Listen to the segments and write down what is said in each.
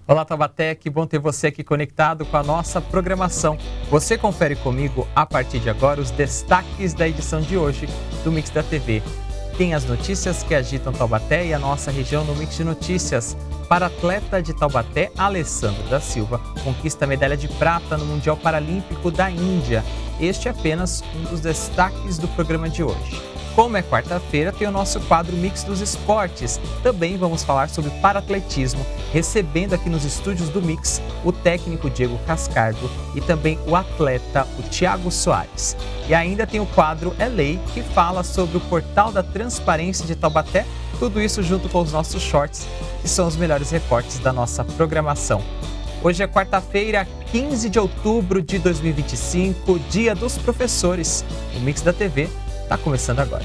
Olá, Taubaté, que bom ter você aqui conectado com a nossa programação. Você confere comigo, a partir de agora, os destaques da edição de hoje do Mix da TV. Tem as notícias que agitam Taubaté e a nossa região no Mix de Notícias. Para atleta de Taubaté, Alessandro da Silva conquista a medalha de prata no Mundial Paralímpico da Índia. Este é apenas um dos destaques do programa de hoje. Como é quarta-feira, tem o nosso quadro Mix dos Esportes. Também vamos falar sobre paratletismo, recebendo aqui nos estúdios do Mix o técnico Diego Cascardo e também o atleta, o Thiago Soares. E ainda tem o quadro É Lei, que fala sobre o Portal da Transparência de Taubaté, tudo isso junto com os nossos shorts, que são os melhores recortes da nossa programação. Hoje é quarta-feira, 15 de outubro de 2025, Dia dos Professores. O Mix da TV está começando agora.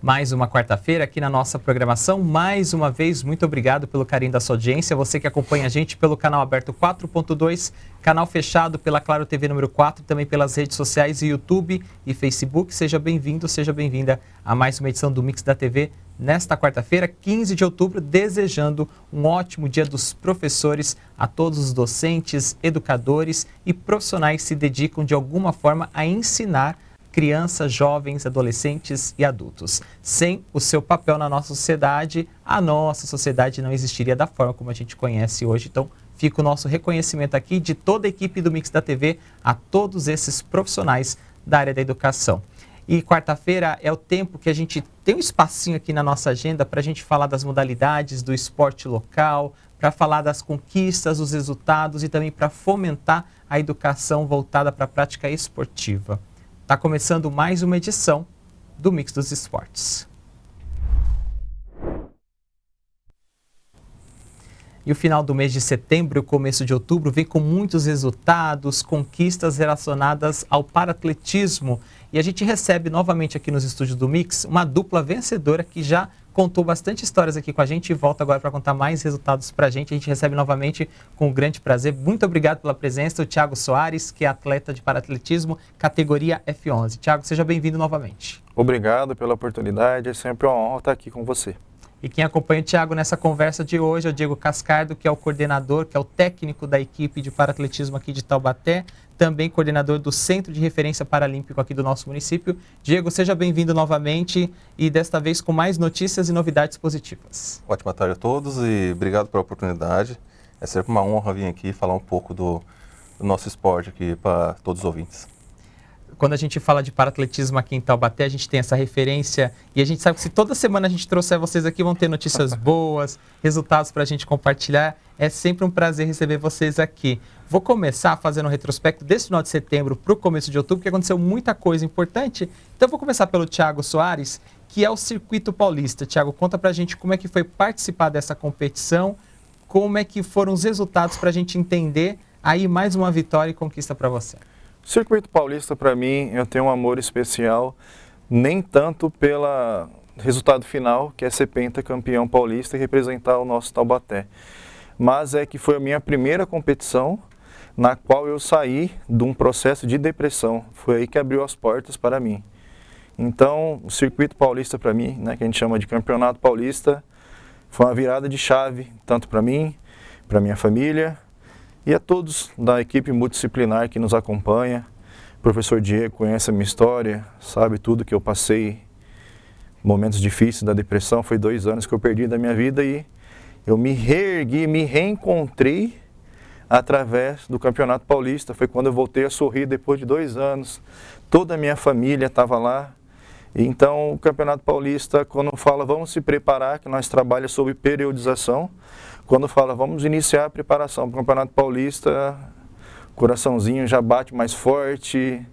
Mais uma quarta-feira aqui na nossa programação. Mais uma vez, muito obrigado pelo carinho da sua audiência. Você que acompanha a gente pelo canal aberto 4.2, canal fechado pela Claro TV número 4, também pelas redes sociais YouTube e Facebook. Seja bem-vindo, seja bem-vinda a mais uma edição do Mix da TV nesta quarta-feira, 15 de outubro, desejando um ótimo Dia dos Professores a todos os docentes, educadores e profissionais que se dedicam de alguma forma a ensinar crianças, jovens, adolescentes e adultos. Sem o seu papel na nossa sociedade, a nossa sociedade não existiria da forma como a gente conhece hoje. Então, fica o nosso reconhecimento aqui de toda a equipe do Mix da TV a todos esses profissionais da área da educação. E quarta-feira é o tempo que a gente tem um espacinho aqui na nossa agenda para a gente falar das modalidades do esporte local, para falar das conquistas, os resultados e também para fomentar a educação voltada para a prática esportiva. Está começando mais uma edição do Mix dos Esportes. E o final do mês de setembro e o começo de outubro vem com muitos resultados, conquistas relacionadas ao paratletismo. E a gente recebe novamente aqui nos estúdios do Mix uma dupla vencedora que já contou bastante histórias aqui com a gente e volta agora para contar mais resultados para a gente. A gente recebe novamente com grande prazer. Muito obrigado pela presença, o Thiago Soares, que é atleta de paratletismo, categoria F11. Thiago, seja bem-vindo novamente. Obrigado pela oportunidade, é sempre uma honra estar aqui com você. E quem acompanha o Thiago nessa conversa de hoje é o Diego Cascardo, que é o coordenador, que é o técnico da equipe de paratletismo aqui de Taubaté, também coordenador do Centro de Referência Paralímpico aqui do nosso município. Diego, seja bem-vindo novamente e desta vez com mais notícias e novidades positivas. Ótima tarde a todos e obrigado pela oportunidade. É sempre uma honra vir aqui falar um pouco do nosso esporte aqui para todos os ouvintes. Quando a gente fala de paratletismo aqui em Taubaté, a gente tem essa referência e a gente sabe que se toda semana a gente trouxer vocês aqui, vão ter notícias boas, resultados para a gente compartilhar. É sempre um prazer receber vocês aqui. Vou começar fazendo um retrospecto desse final de setembro para o começo de outubro, porque aconteceu muita coisa importante. Então vou começar pelo Thiago Soares, que é o Circuito Paulista. Thiago, conta para a gente como é que foi participar dessa competição, como é que foram os resultados para a gente entender aí mais uma vitória e conquista para você. O Circuito Paulista, para mim, eu tenho um amor especial, nem tanto pelo resultado final, que é ser pentacampeão paulista e representar o nosso Taubaté, mas é que foi a minha primeira competição na qual eu saí de um processo de depressão. Foi aí que abriu as portas para mim. Então, o Circuito Paulista para mim, né, que a gente chama de Campeonato Paulista, foi uma virada de chave, tanto para mim, para minha família, e a todos da equipe multidisciplinar que nos acompanha. O professor Diego conhece a minha história, sabe tudo que eu passei, momentos difíceis da depressão. Foi 2 anos que eu perdi da minha vida e eu me reergui, me reencontrei através do Campeonato Paulista. Foi quando eu voltei a sorrir depois de 2 anos. Toda a minha família estava lá. Então, o Campeonato Paulista, quando fala vamos se preparar, que nós trabalhamos sobre periodização, quando fala vamos iniciar a preparação para o Campeonato Paulista, o coraçãozinho já bate mais forte,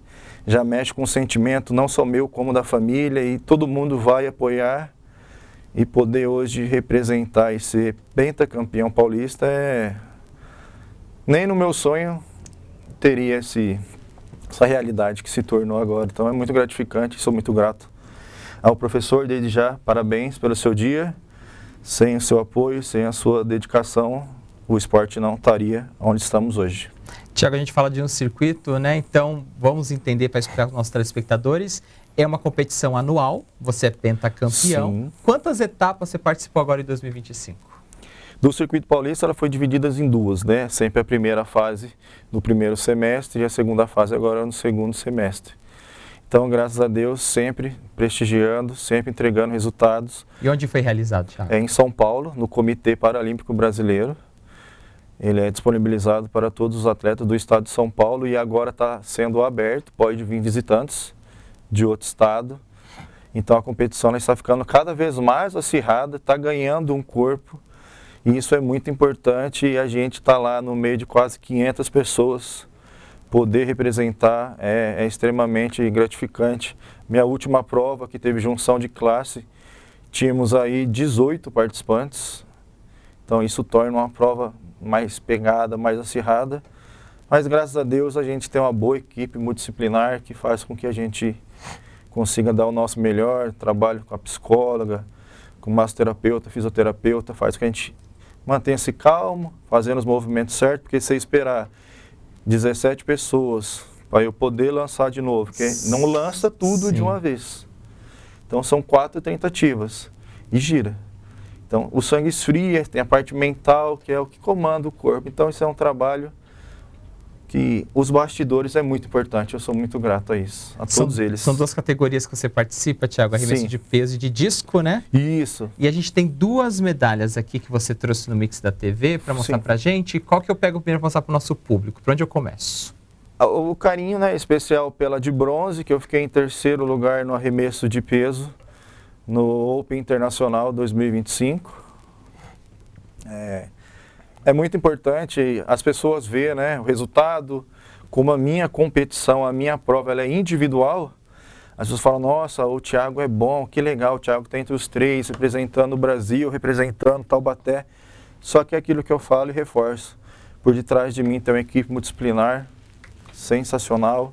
já mexe com o sentimento não só meu como da família, e todo mundo vai apoiar. E poder hoje representar e ser pentacampeão paulista nem no meu sonho teria essa realidade que se tornou agora. Então é muito gratificante, sou muito grato ao professor desde já. Parabéns pelo seu dia. Sem o seu apoio, sem a sua dedicação, o esporte não estaria onde estamos hoje. Tiago, a gente fala de um circuito, né? Então, vamos entender para explicar para os nossos telespectadores. É uma competição anual, você é pentacampeão. Sim. Quantas etapas você participou agora em 2025? Do circuito paulista, ela foi dividida em duas, né? Sempre a primeira fase no primeiro semestre e a segunda fase agora no segundo semestre. Então, graças a Deus, sempre prestigiando, sempre entregando resultados. E onde foi realizado, Tiago? É em São Paulo, no Comitê Paralímpico Brasileiro. Ele é disponibilizado para todos os atletas do estado de São Paulo e agora está sendo aberto, pode vir visitantes de outro estado. Então a competição ela está ficando cada vez mais acirrada, está ganhando um corpo. E isso é muito importante e a gente está lá no meio de quase 500 pessoas. Poder representar é extremamente gratificante. Minha última prova, que teve junção de classe, tínhamos aí 18 participantes. Então isso torna uma prova mais pegada, mais acirrada. Mas graças a Deus a gente tem uma boa equipe multidisciplinar que faz com que a gente consiga dar o nosso melhor. Trabalho com a psicóloga, com o massoterapeuta, fisioterapeuta, faz com que a gente mantenha-se calmo, fazendo os movimentos certos, porque se esperar 17 pessoas para eu poder lançar de novo, porque não lança tudo de uma vez. Então são 4 tentativas e gira. Então o sangue esfria, tem a parte mental, que é o que comanda o corpo. Então isso é um trabalho que os bastidores é muito importante, eu sou muito grato a isso, a todos eles. São 2 categorias que você participa, Tiago, arremesso de peso e de disco, né? Isso. E a gente tem 2 medalhas aqui que você trouxe no Mix da TV para mostrar pra gente. Qual que eu pego primeiro para mostrar para o nosso público? Por onde eu começo? O carinho, né, especial pela de bronze, que eu fiquei em 3º lugar no arremesso de peso no Open Internacional 2025. É muito importante as pessoas verem, né, o resultado, como a minha competição, a minha prova ela é individual. As pessoas falam, nossa, o Tiago é bom, que legal, o Tiago está entre os 3, representando o Brasil, representando Taubaté. Só que é aquilo que eu falo e reforço. Por detrás de mim tem uma equipe multidisciplinar sensacional.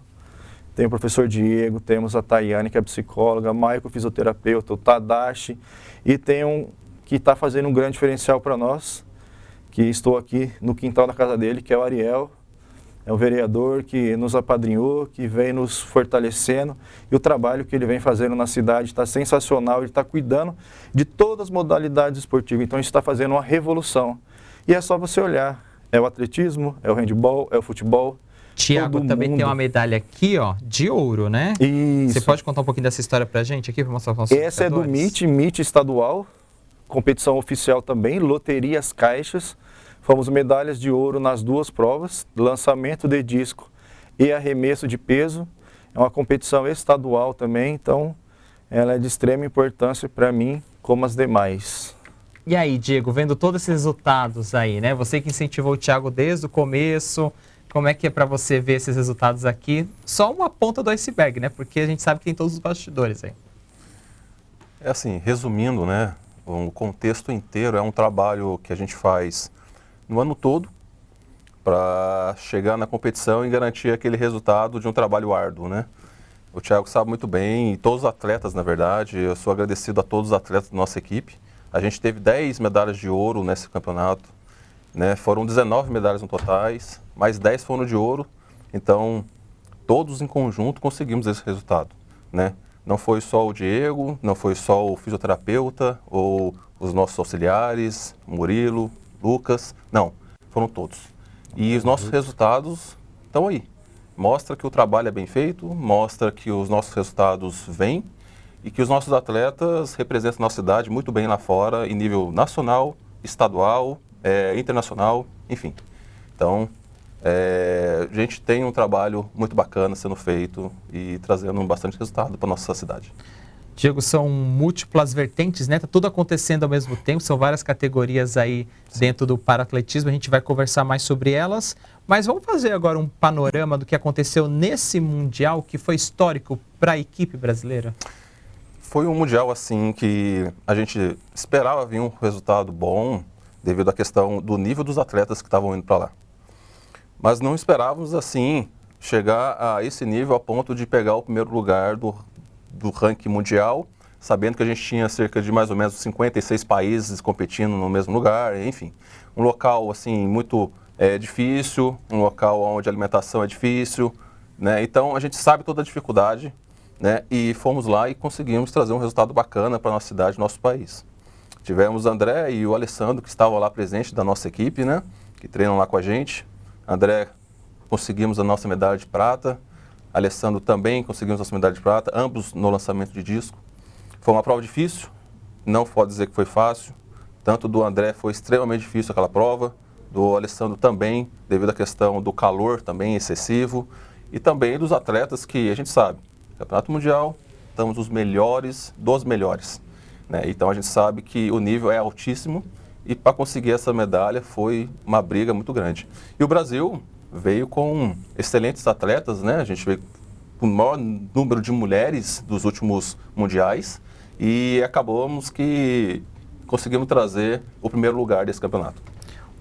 Tem o professor Diego, temos a Tayane, que é psicóloga, Maico, fisioterapeuta, o Tadashi, e tem um que está fazendo um grande diferencial para nós, que estou aqui no quintal da casa dele, que é o Ariel, é o vereador que nos apadrinhou, que vem nos fortalecendo, e o trabalho que ele vem fazendo na cidade está sensacional, ele está cuidando de todas as modalidades esportivas, então isso está fazendo uma revolução. E é só você olhar, é o atletismo, é o handebol, é o futebol. Tiago também tem uma medalha aqui, ó, de ouro, né? Isso. Você pode contar um pouquinho dessa história pra gente aqui, para mostrar para os Essa é do MIT estadual, competição oficial também, loterias caixas. Fomos medalhas de ouro nas 2 provas, lançamento de disco e arremesso de peso. É uma competição estadual também, então ela é de extrema importância para mim, como as demais. E aí, Diego, vendo todos esses resultados aí, né? Você que incentivou o Tiago desde o começo, como é que é para você ver esses resultados aqui? Só uma ponta do iceberg, né? Porque a gente sabe que tem todos os bastidores aí. É assim, resumindo, né? O contexto inteiro é um trabalho que a gente faz no ano todo para chegar na competição e garantir aquele resultado de um trabalho árduo, né? O Tiago sabe muito bem, e todos os atletas, na verdade, eu sou agradecido a todos os atletas da nossa equipe. A gente teve 10 medalhas de ouro nesse campeonato, né? Foram 19 medalhas no totais, mais 10 foram de ouro, então todos em conjunto conseguimos esse resultado, né? Não foi só o Diego, não foi só o fisioterapeuta ou os nossos auxiliares, Murilo, Lucas, não, foram todos. E os nossos resultados estão aí. Mostra que o trabalho é bem feito, mostra que os nossos resultados vêm e que os nossos atletas representam a nossa cidade muito bem lá fora, em nível nacional, estadual, internacional, enfim. Então, a gente tem um trabalho muito bacana sendo feito e trazendo bastante resultado para a nossa cidade. Diego, são múltiplas vertentes, né? Tá tudo acontecendo ao mesmo tempo, são várias categorias aí dentro do paraatletismo, a gente vai conversar mais sobre elas, mas vamos fazer agora um panorama do que aconteceu nesse Mundial, que foi histórico para a equipe brasileira? Foi um Mundial, assim, que a gente esperava vir um resultado bom, devido à questão do nível dos atletas que estavam indo para lá. Mas não esperávamos, assim, chegar a esse nível a ponto de pegar o primeiro lugar do ranking mundial sabendo que a gente tinha cerca de mais ou menos 56 países competindo no mesmo lugar, enfim. Um local, assim, muito difícil, um local onde a alimentação é difícil, né? Então, a gente sabe toda a dificuldade, né? E fomos lá e conseguimos trazer um resultado bacana para a nossa cidade, nosso país. Tivemos o André e o Alessandro, que estavam lá presentes da nossa equipe, né? Que treinam lá com a gente. André, conseguimos a nossa medalha de prata. Alessandro também conseguimos a nossa medalha de prata, ambos no lançamento de disco. Foi uma prova difícil, não pode dizer que foi fácil. Tanto do André foi extremamente difícil aquela prova, do Alessandro também, devido à questão do calor também excessivo. E também dos atletas que a gente sabe, Campeonato Mundial, estamos os melhores dos melhores, né? Então a gente sabe que o nível é altíssimo e para conseguir essa medalha foi uma briga muito grande. E o Brasil veio com excelentes atletas, né? A gente veio com o maior número de mulheres dos últimos mundiais e acabamos que conseguimos trazer o primeiro lugar desse campeonato.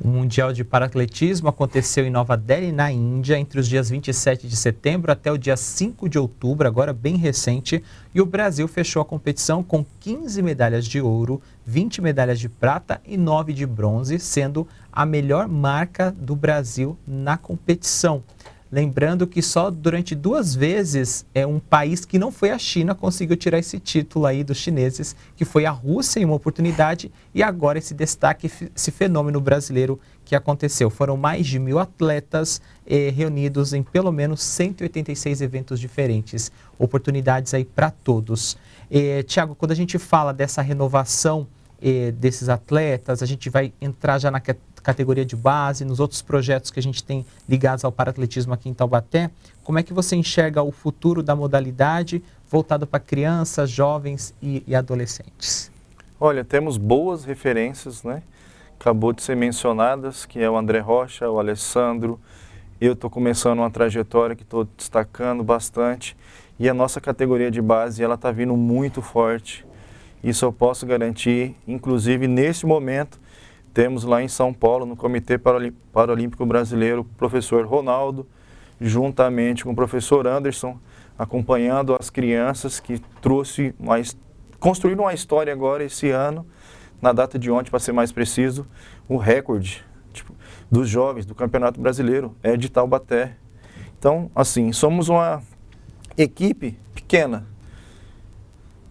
O Mundial de Paratletismo aconteceu em Nova Delhi, na Índia, entre os dias 27 de setembro até o dia 5 de outubro, agora bem recente, e o Brasil fechou a competição com 15 medalhas de ouro, 20 medalhas de prata e 9 de bronze, sendo a melhor marca do Brasil na competição. Lembrando que só durante 2 vezes um país que não foi a China conseguiu tirar esse título aí dos chineses, que foi a Rússia em uma oportunidade e agora esse destaque, esse fenômeno brasileiro que aconteceu. Foram mais de 1.000 atletas reunidos em pelo menos 186 eventos diferentes, oportunidades aí para todos. Thiago, quando a gente fala dessa renovação desses atletas, a gente vai entrar já na categoria de base, nos outros projetos que a gente tem ligados ao paratletismo aqui em Taubaté. Como é que você enxerga o futuro da modalidade voltado para crianças, jovens e adolescentes? Olha, temos boas referências, né? Acabou de ser mencionadas, que é o André Rocha, o Alessandro. Eu estou começando uma trajetória que estou destacando bastante. E a nossa categoria de base, ela está vindo muito forte. Isso eu posso garantir, inclusive neste momento, temos lá em São Paulo, no Comitê Paralímpico Brasileiro, o professor Ronaldo, juntamente com o professor Anderson, acompanhando as crianças que construíram uma história agora esse ano, na data de ontem, para ser mais preciso, o recorde dos jovens do Campeonato Brasileiro é de Taubaté. Então, assim, somos uma equipe pequena,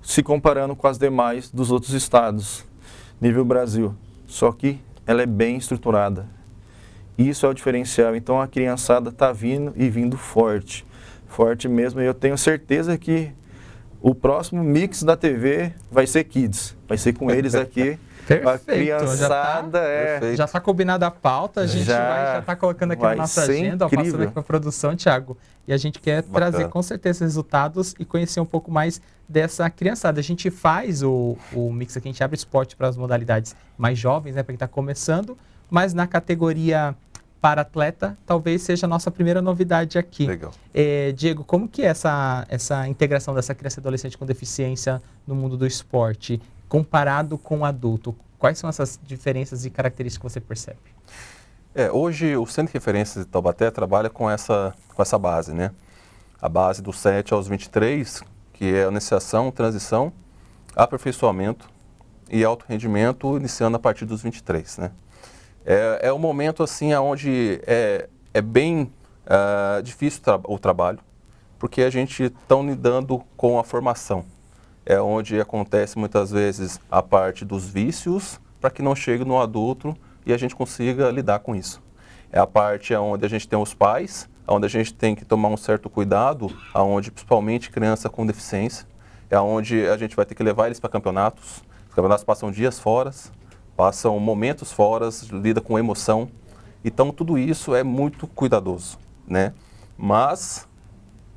se comparando com as demais dos outros estados, nível Brasil. Só que ela é bem estruturada. Isso é o diferencial. Então a criançada está vindo e vindo forte. Forte mesmo. E eu tenho certeza que o próximo mix da TV vai ser Kids. Vai ser com eles aqui. Perfeito. A criançada já está combinada a pauta, a gente já está colocando aqui na nossa agenda, passando aqui para a produção, Thiago. E a gente quer trazer com certeza resultados e conhecer um pouco mais dessa criançada. A gente faz o mix aqui, a gente abre esporte para as modalidades mais jovens, né, para quem está começando, mas na categoria para atleta, talvez seja a nossa primeira novidade aqui. Legal. Diego, como que é essa integração dessa criança e adolescente com deficiência no mundo do esporte, comparado com o adulto? Quais são essas diferenças e características que você percebe? Hoje o Centro de Referências de Taubaté trabalha com essa base, né? A base dos 7 aos 23, que é a iniciação, transição, aperfeiçoamento e alto rendimento, iniciando a partir dos 23, né? É um momento assim onde é bem difícil o trabalho, porque a gente está lidando com a formação. É onde acontece muitas vezes a parte dos vícios, para que não chegue no adulto e a gente consiga lidar com isso. É a parte onde a gente tem os pais, onde a gente tem que tomar um certo cuidado, onde principalmente criança com deficiência, é onde a gente vai ter que levar eles para campeonatos. Os campeonatos passam dias fora, passam momentos fora, lida com emoção. Então tudo isso é muito cuidadoso, né? Mas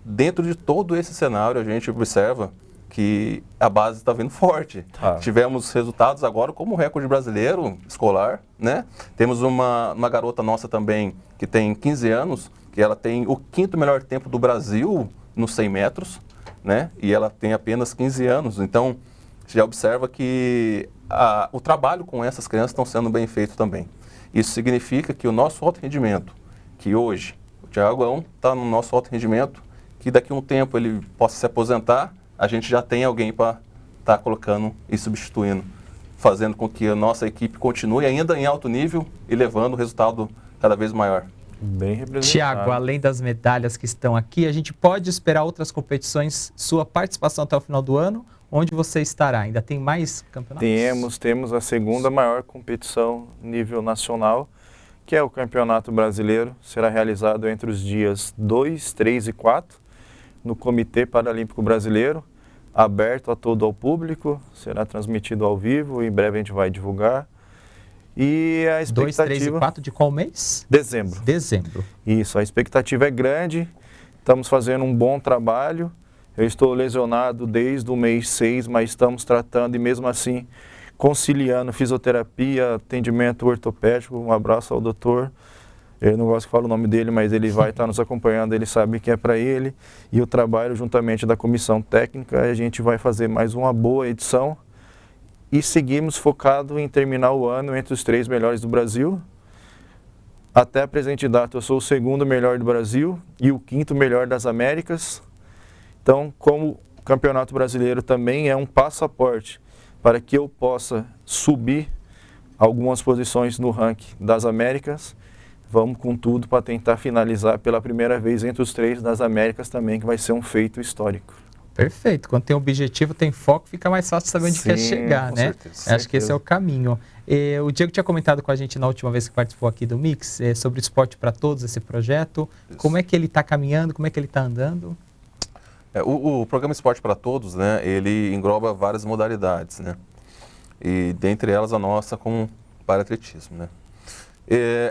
dentro de todo esse cenário a gente observa que a base está vindo forte. Tivemos resultados agora como o recorde brasileiro escolar, né? Temos uma garota nossa também que tem 15 anos, que ela tem o 5º melhor tempo do Brasil nos 100 metros, né? E ela tem apenas 15 anos. Então, já observa que o trabalho com essas crianças estão sendo bem feito também. Isso significa que o nosso alto rendimento, que hoje o Thiagão está no nosso alto rendimento, que daqui a um tempo ele possa se aposentar, a gente já tem alguém para está colocando e substituindo, fazendo com que a nossa equipe continue ainda em alto nível e levando o resultado cada vez maior. Bem representado. Tiago, além das medalhas que estão aqui, a gente pode esperar outras competições, sua participação até o final do ano? Onde você estará? Ainda tem mais campeonatos? Temos a segunda maior competição nível nacional, que é o Campeonato Brasileiro. Será realizado entre os dias 2, 3 e 4, no Comitê Paralímpico Brasileiro, aberto a todo o público, será transmitido ao vivo, em breve a gente vai divulgar. E a expectativa... 2, 3 e 4 de qual mês? Dezembro. Dezembro. Isso, a expectativa é grande, estamos fazendo um bom trabalho. Eu estou lesionado desde o mês 6, mas estamos tratando e mesmo assim conciliando fisioterapia, atendimento ortopédico. Um abraço ao doutor. Eu não gosto que fale o nome dele, mas ele vai estar nos acompanhando, ele sabe que é para ele. E o trabalho juntamente da comissão técnica, a gente vai fazer mais uma boa edição. E seguimos focado em terminar o ano entre os 3 melhores do Brasil. Até a presente data eu sou o 2º melhor do Brasil e o 5º melhor das Américas. Então, como o Campeonato Brasileiro também é um passaporte para que eu possa subir algumas posições no ranking das Américas, vamos com tudo para tentar finalizar pela primeira vez entre os 3 das Américas também, que vai ser um feito histórico. Perfeito. Quando tem objetivo, tem foco, fica mais fácil saber onde quer chegar, né? Certeza. Acho que esse é o caminho. O Diego tinha comentado com a gente na última vez que participou aqui do Mix, sobre o Esporte para Todos, esse projeto. Isso. Como é que ele está caminhando, como é que ele está andando? O programa Esporte para Todos, né, ele engloba várias modalidades, né? E dentre elas a nossa com para-atletismo, né?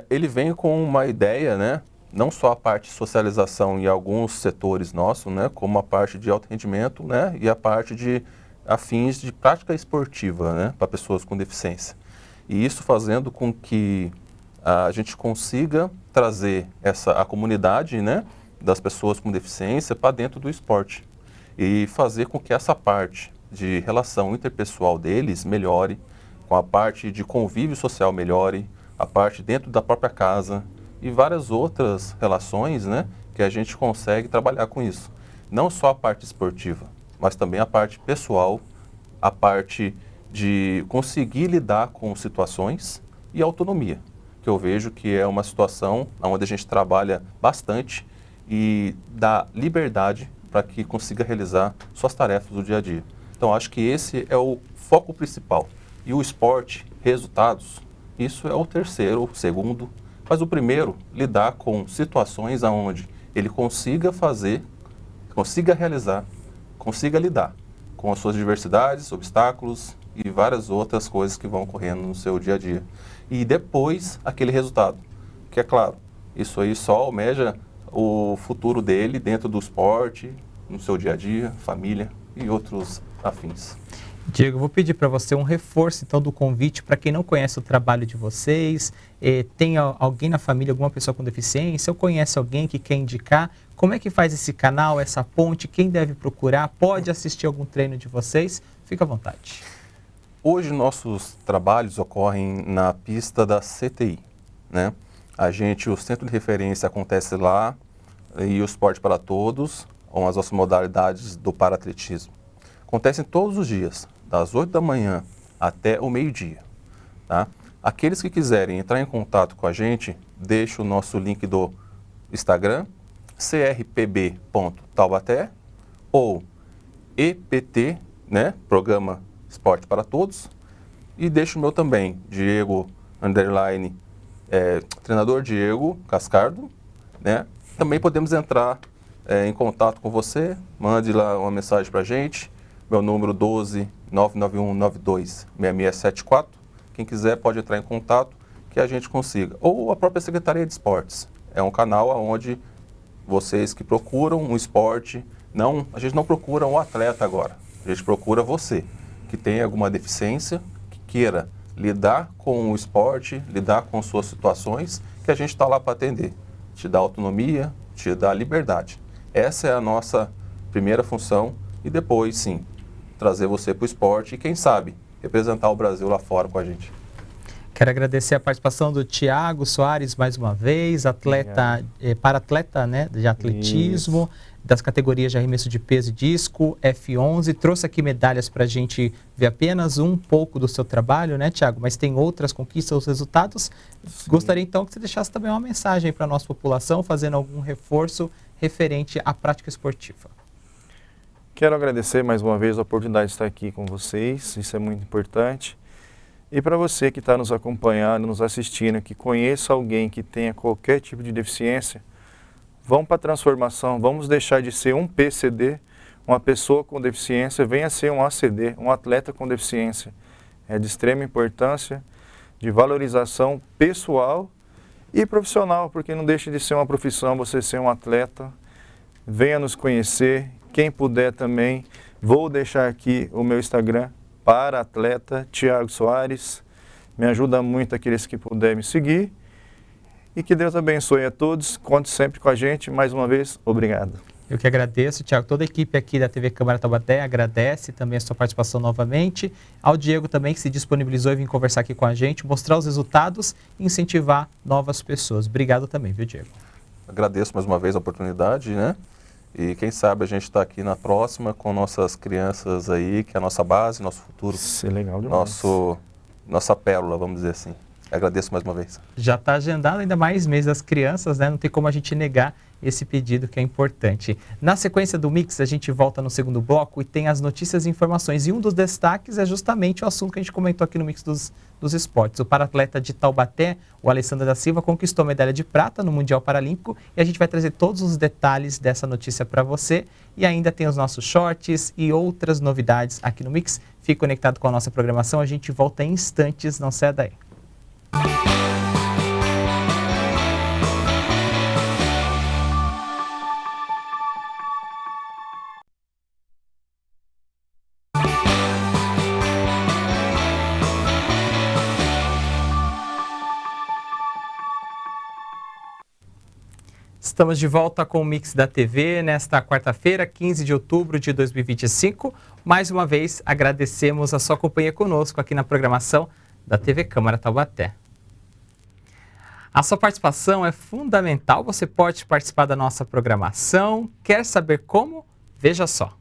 Ele vem com uma ideia, né? Não só a parte de socialização em alguns setores nossos, né? Como a parte de alto rendimento, né? E a parte de afins de prática esportiva, né? Para pessoas com deficiência. E isso fazendo com que a gente consiga trazer a comunidade, né? Das pessoas com deficiência para dentro do esporte e fazer com que essa parte de relação interpessoal deles melhore, com a parte de convívio social melhore, a parte dentro da própria casa e várias outras relações, né, que a gente consegue trabalhar com isso. Não só a parte esportiva, mas também a parte pessoal, a parte de conseguir lidar com situações e autonomia, que eu vejo que é uma situação onde a gente trabalha bastante e dá liberdade para que consiga realizar suas tarefas do dia a dia. Então, acho que esse é o foco principal. E o esporte, resultados, isso é o terceiro, o segundo. Mas o primeiro, lidar com situações onde ele consiga fazer, consiga realizar, consiga lidar com as suas diversidades, obstáculos e várias outras coisas que vão ocorrendo no seu dia a dia. E depois, aquele resultado, que é claro, isso aí só almeja o futuro dele dentro do esporte, no seu dia a dia, família e outros afins. Diego, eu vou pedir para você um reforço então do convite para quem não conhece o trabalho de vocês, tem alguém na família, alguma pessoa com deficiência, ou conhece alguém que quer indicar, como é que faz esse canal, essa ponte, quem deve procurar, pode assistir algum treino de vocês, fica à vontade. Hoje nossos trabalhos ocorrem na pista da CTI, né? O centro de referência acontece lá e o Esporte para Todos, com as nossas modalidades do para-atletismo. Acontecem todos os dias, das 8 da manhã até o meio-dia. Tá? Aqueles que quiserem entrar em contato com a gente, deixa o nosso link do Instagram, crpb.taubaté ou EPT, né? Programa Esporte para Todos. E deixa o meu também, Diego, treinador Diego Cascardo, né? Também podemos entrar em contato com você, mande lá uma mensagem para a gente, meu número 12-99192-6674. Quem quiser pode entrar em contato que a gente consiga. Ou a própria Secretaria de Esportes. É um canal onde vocês que procuram um esporte, a gente não procura um atleta agora, a gente procura você, que tem alguma deficiência, que queira lidar com o esporte, lidar com suas situações, que a gente está lá para atender. Te dá autonomia, te dá liberdade. Essa é a nossa primeira função e depois, sim, trazer você para o esporte e, quem sabe, representar o Brasil lá fora com a gente. Quero agradecer a participação do Tiago Soares mais uma vez, para-atleta, né, de atletismo. das categorias de arremesso de peso e disco, F11, trouxe aqui medalhas para a gente ver apenas um pouco do seu trabalho, né, Thiago? Mas tem outras conquistas, os resultados. Sim. Gostaria então que você deixasse também uma mensagem para a nossa população, fazendo algum reforço referente à prática esportiva. Quero agradecer mais uma vez a oportunidade de estar aqui com vocês, isso é muito importante. E para você que está nos acompanhando, nos assistindo, que conheça alguém que tenha qualquer tipo de deficiência, vamos para a transformação, vamos deixar de ser um PCD, uma pessoa com deficiência, venha ser um ACD, um atleta com deficiência. É de extrema importância, de valorização pessoal e profissional, porque não deixa de ser uma profissão você ser um atleta. Venha nos conhecer, quem puder também, vou deixar aqui o meu Instagram, para atleta Thiago Soares, me ajuda muito aqueles que puderem me seguir e que Deus abençoe a todos, conte sempre com a gente, mais uma vez, obrigado. Eu que agradeço, Thiago, toda a equipe aqui da TV Câmara Taubaté agradece também a sua participação novamente, ao Diego também que se disponibilizou e vir conversar aqui com a gente, mostrar os resultados e incentivar novas pessoas. Obrigado também, viu, Diego? Agradeço mais uma vez a oportunidade, né? E quem sabe a gente está aqui na próxima com nossas crianças aí, que é a nossa base, nosso futuro. Isso é legal demais. Nossa pérola, vamos dizer assim. Agradeço mais uma vez. Já está agendado ainda mais mês das crianças, né? Não tem como a gente negar esse pedido que é importante. Na sequência do Mix, a gente volta no segundo bloco e tem as notícias e informações. E um dos destaques é justamente o assunto que a gente comentou aqui no Mix dos esportes. O paratleta de Taubaté, o Alessandro da Silva, conquistou medalha de prata no Mundial Paralímpico e a gente vai trazer todos os detalhes dessa notícia para você. E ainda tem os nossos shorts e outras novidades aqui no Mix. Fique conectado com a nossa programação, a gente volta em instantes, não saia daí. Estamos de volta com o Mix da TV nesta quarta-feira, 15 de outubro de 2025. Mais uma vez, agradecemos a sua companhia conosco aqui na programação da TV Câmara Taubaté. A sua participação é fundamental, você pode participar da nossa programação. Quer saber como? Veja só.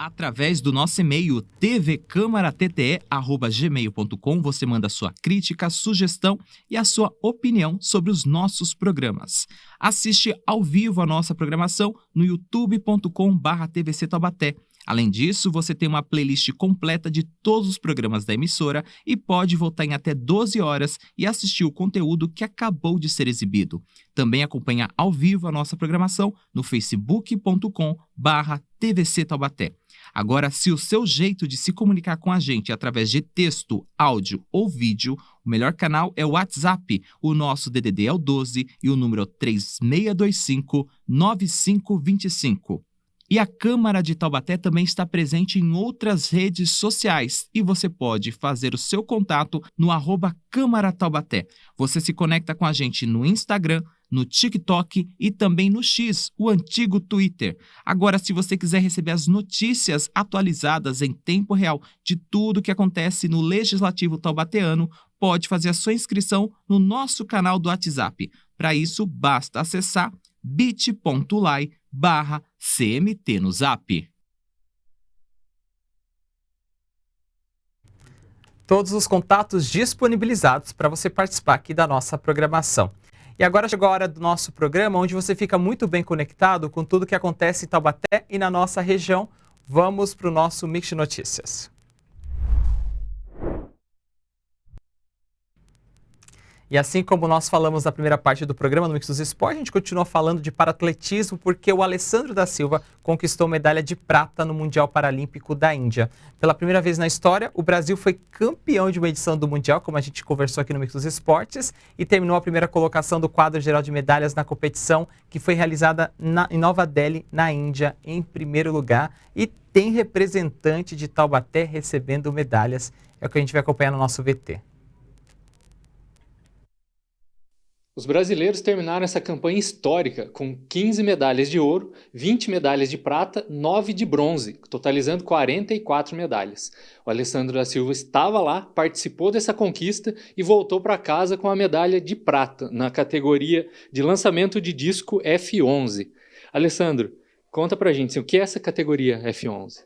Através do nosso e-mail tvcamaratete@gmail.com você manda sua crítica, sugestão e a sua opinião sobre os nossos programas. Assiste ao vivo a nossa programação no youtube.com/tvc Taubaté. Além disso, você tem uma playlist completa de todos os programas da emissora e pode voltar em até 12 horas e assistir o conteúdo que acabou de ser exibido. Também acompanha ao vivo a nossa programação no facebook.com/tvc Taubaté. Agora, se o seu jeito de se comunicar com a gente é através de texto, áudio ou vídeo, o melhor canal é o WhatsApp. O nosso DDD é o 12 e o número é 3625-9525. E a Câmara de Taubaté também está presente em outras redes sociais e você pode fazer o seu contato no @Câmara Taubaté. Você se conecta com a gente no Instagram, no TikTok e também no X, o antigo Twitter. Agora, se você quiser receber as notícias atualizadas em tempo real de tudo que acontece no Legislativo taubateano, pode fazer a sua inscrição no nosso canal do WhatsApp. Para isso, basta acessar bit.ly/CMT no Zap. Todos os contatos disponibilizados para você participar aqui da nossa programação. E agora chegou a hora do nosso programa, onde você fica muito bem conectado com tudo que acontece em Taubaté e na nossa região. Vamos para o nosso Mix de Notícias. E assim como nós falamos na primeira parte do programa no Mix dos Esportes, a gente continua falando de paratletismo porque o Alessandro da Silva conquistou medalha de prata no Mundial Paralímpico da Índia. Pela primeira vez na história, o Brasil foi campeão de uma edição do Mundial, como a gente conversou aqui no Mix dos Esportes, e terminou a primeira colocação do quadro geral de medalhas na competição, que foi realizada em Nova Delhi, na Índia, em primeiro lugar. E tem representante de Taubaté recebendo medalhas. É o que a gente vai acompanhar no nosso VT. Os brasileiros terminaram essa campanha histórica com 15 medalhas de ouro, 20 medalhas de prata, 9 de bronze, totalizando 44 medalhas. O Alessandro da Silva estava lá, participou dessa conquista e voltou para casa com a medalha de prata na categoria de lançamento de disco F11. Alessandro, Conta pra gente, assim, o que é essa categoria F11?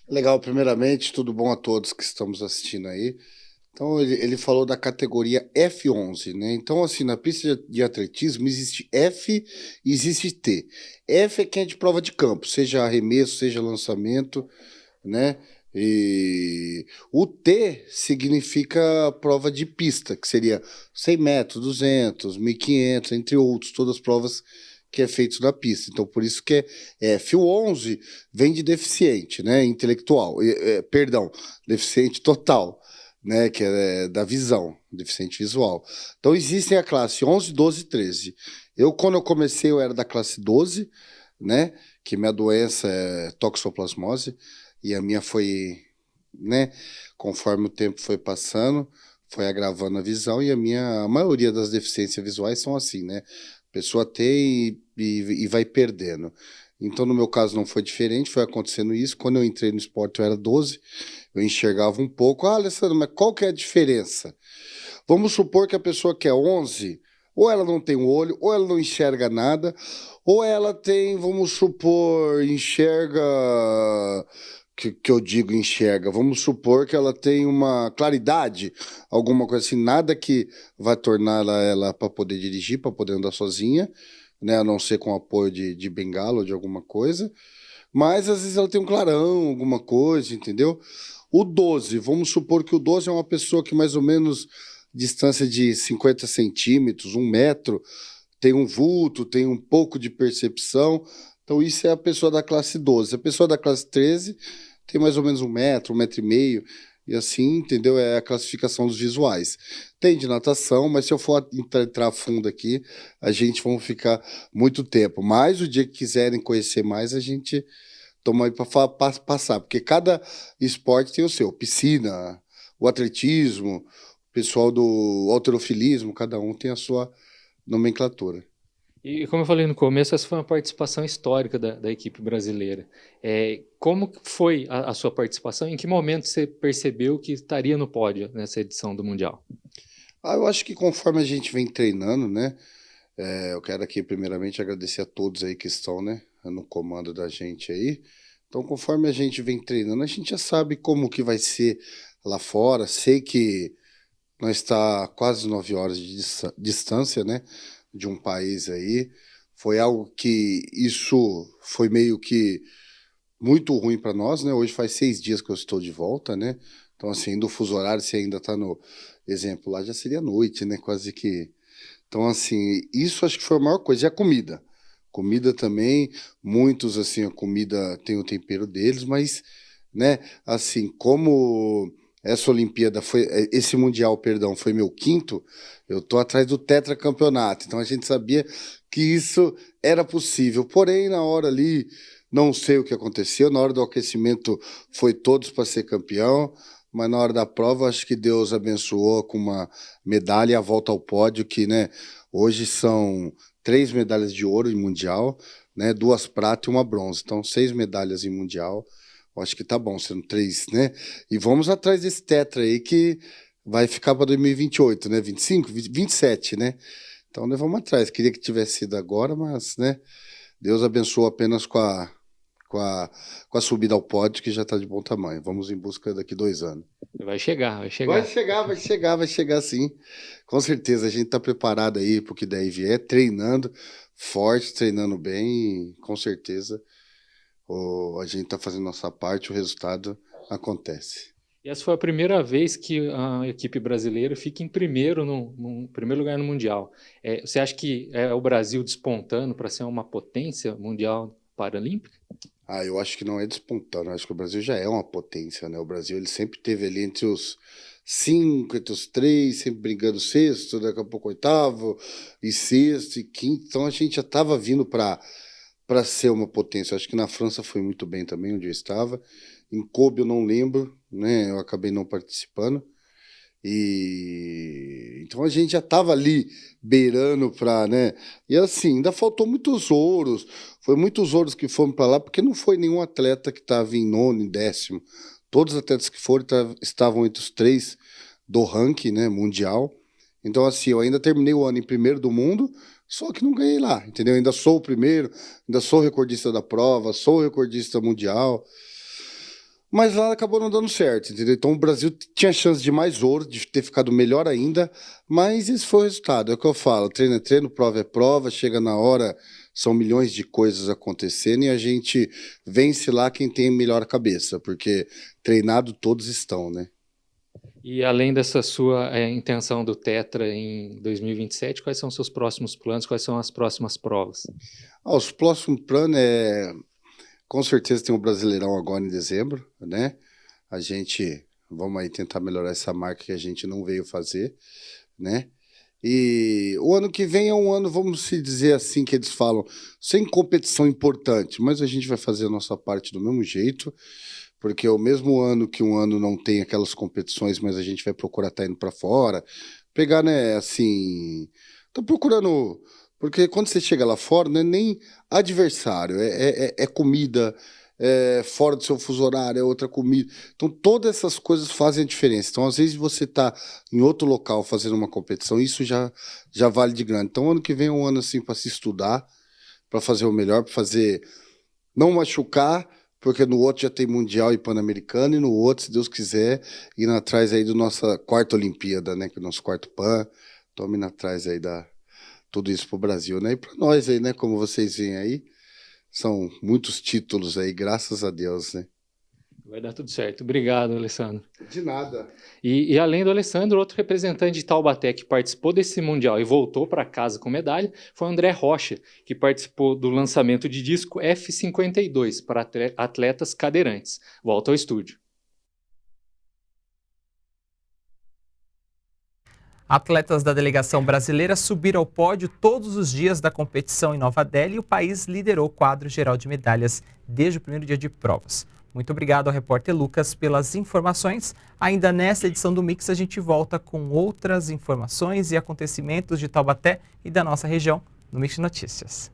Legal, primeiramente, tudo bom a todos que estamos assistindo aí. Então, ele falou da categoria F11, né? Então, assim, na pista de atletismo existe F e existe T. F é quem é de prova de campo, seja arremesso, seja lançamento, né? E o T significa prova de pista, que seria 100 metros, 200, 1.500, entre outros, todas as provas que é feito na pista. Então, por isso que é F. O 11 vem de deficiente, né? Intelectual, perdão, deficiente total, né, que é da visão, deficiente visual. Então, existem a classe 11, 12 e 13. Quando eu comecei, eu era da classe 12, né, que minha doença é toxoplasmose, e a minha foi, né, conforme o tempo foi passando, foi agravando a visão, e a maioria das deficiências visuais são assim, né, a pessoa tem e vai perdendo. Então, no meu caso, não foi diferente, foi acontecendo isso. Quando eu entrei no esporte, eu era 12, eu enxergava um pouco. Ah, Alessandro, mas qual que é a diferença? Vamos supor que a pessoa que é 11, ou ela não tem o olho, ou ela não enxerga nada, ou ela tem, vamos supor, enxerga, que eu digo enxerga, vamos supor que ela tem uma claridade, alguma coisa assim, nada que vai tornar ela para poder dirigir, para poder andar sozinha, né, a não ser com apoio de bengala ou de alguma coisa, mas às vezes ela tem um clarão, alguma coisa, entendeu? O 12, vamos supor que o 12 é uma pessoa que mais ou menos distância de 50 centímetros, 1 metro, tem um vulto, tem um pouco de percepção, então isso é a pessoa da classe 12. A pessoa da classe 13 tem mais ou menos 1 metro, 1,5 metro, e assim, entendeu? É a classificação dos visuais. Tem de natação, mas se eu for entrar a fundo aqui, a gente vai ficar muito tempo. Mas o dia que quiserem conhecer mais, a gente toma aí para passar, porque cada esporte tem o seu. Piscina, o atletismo, o pessoal do halterofilismo, cada um tem a sua nomenclatura. E como eu falei no começo, essa foi uma participação histórica da equipe brasileira. Como foi a sua participação? Em que momento você percebeu que estaria no pódio nessa edição do Mundial? Eu acho que conforme a gente vem treinando, né? Eu quero aqui primeiramente agradecer a todos aí que estão, né, no comando da gente aí. Então, conforme a gente vem treinando, a gente já sabe como que vai ser lá fora. Sei que nós está quase 9 horas de distância, né, de um país aí. Foi algo que isso foi meio que muito ruim para nós, né? Hoje faz 6 dias que eu estou de volta, né? Então, assim, do fuso horário, se ainda está no exemplo lá, já seria noite, né? Quase que. Então, assim, isso acho que foi a maior coisa. E a comida. Comida também, muitos, assim, a comida tem o tempero deles, mas, né, assim, como essa Olimpíada foi, esse Mundial, perdão, foi meu quinto, eu tô atrás do tetracampeonato. Então a gente sabia que isso era possível. Porém, na hora ali, não sei o que aconteceu, na hora do aquecimento foi todos para ser campeão, mas na hora da prova acho que Deus abençoou com uma medalha e a volta ao pódio, que, né, hoje são 3 medalhas de ouro em Mundial, né, 2 prata e 1 bronze. Então, 6 medalhas em Mundial. Eu acho que tá bom, sendo 3, né? E vamos atrás desse tetra aí que vai ficar para 2028, né? 25, 27, né? Então, nós vamos atrás. Queria que tivesse sido agora, mas, né? Deus abençoou apenas com a subida ao pódio, que já está de bom tamanho. Vamos em busca daqui 2 anos. Vai chegar. Vai chegar sim. Com certeza, a gente está preparado aí para o que daí vier, treinando forte, treinando bem, e com certeza a gente está fazendo nossa parte, o resultado acontece. E essa foi a primeira vez que a equipe brasileira fica em primeiro lugar no Mundial. Você acha que é o Brasil despontando para ser uma potência mundial paralímpica? Eu acho que não é despontando, acho que o Brasil já é uma potência, né? O Brasil ele sempre teve ali entre os 5, entre os 3, sempre brigando sexto, daqui a pouco oitavo, e sexto, e quinto. Então a gente já estava vindo para ser uma potência. Acho que na França foi muito bem também, onde eu estava. Em Kobe eu não lembro, né? Eu acabei não participando. Então a gente já estava ali beirando para, né? E assim, ainda faltou muitos ouros. Foi muitos ouros que foram para lá, porque não foi nenhum atleta que estava em 9º, em 10º. Todos os atletas que foram estavam entre os 3 do ranking, né, mundial. Então, assim, eu ainda terminei o ano em primeiro do mundo, Só que não ganhei lá, entendeu? Ainda sou o primeiro, ainda sou recordista da prova, sou recordista mundial. Mas lá acabou não dando certo, entendeu? Então o Brasil tinha chance de mais ouro, de ter ficado melhor ainda, mas esse foi o resultado. É o que eu falo, treino é treino, prova é prova, chega na hora, são milhões de coisas acontecendo e a gente vence lá quem tem melhor cabeça, porque treinado todos estão, né? E além dessa sua intenção do Tetra em 2027, quais são os seus próximos planos, quais são as próximas provas? Os próximos planos com certeza tem um Brasileirão agora em dezembro, né? A gente, vamos aí tentar melhorar essa marca que a gente não veio fazer, né? E o ano que vem é um ano, vamos se dizer assim, que eles falam, sem competição importante, mas a gente vai fazer a nossa parte do mesmo jeito, porque é o mesmo ano que um ano não tem aquelas competições, mas a gente vai procurar estar indo para fora, pegar, né, assim, tô procurando, porque quando você chega lá fora, não é nem adversário, é comida, fora do seu fuso horário, é outra comida, então todas essas coisas fazem a diferença, então às vezes você tá em outro local fazendo uma competição, isso já vale de grande, então ano que vem é um ano assim para se estudar, para fazer o melhor, para fazer, não machucar, porque no outro já tem Mundial e Pan-Americano, e no outro, se Deus quiser, indo atrás aí da nossa quarta Olimpíada, né, que é o nosso quarto Pan, estamos indo atrás aí tudo isso pro Brasil, né, e para nós aí, né, como vocês veem aí, são muitos títulos aí, graças a Deus, né. Vai dar tudo certo. Obrigado, Alessandro. De nada. E além do Alessandro, outro representante de Taubaté que participou desse Mundial e voltou para casa com medalha foi o André Rocha, que participou do lançamento de disco F52 para atletas cadeirantes. Volta ao estúdio. Atletas da delegação brasileira subiram ao pódio todos os dias da competição em Nova Delhi e o país liderou o quadro geral de medalhas desde o primeiro dia de provas. Muito obrigado ao repórter Lucas pelas informações. Ainda nesta edição do Mix a gente volta com outras informações e acontecimentos de Taubaté e da nossa região no Mix Notícias.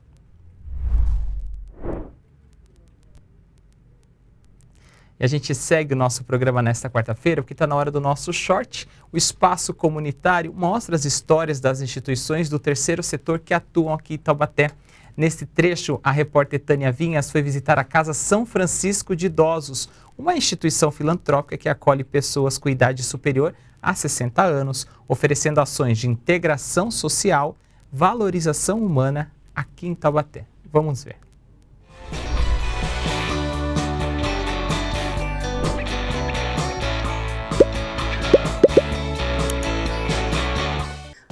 E a gente segue o nosso programa nesta quarta-feira, porque está na hora do nosso short. O Espaço Comunitário mostra as histórias das instituições do terceiro setor que atuam aqui em Taubaté. Neste trecho, a repórter Tânia Vinhas foi visitar a Casa São Francisco de Idosos, uma instituição filantrópica que acolhe pessoas com idade superior a 60 anos, oferecendo ações de integração social, valorização humana aqui em Taubaté. Vamos ver.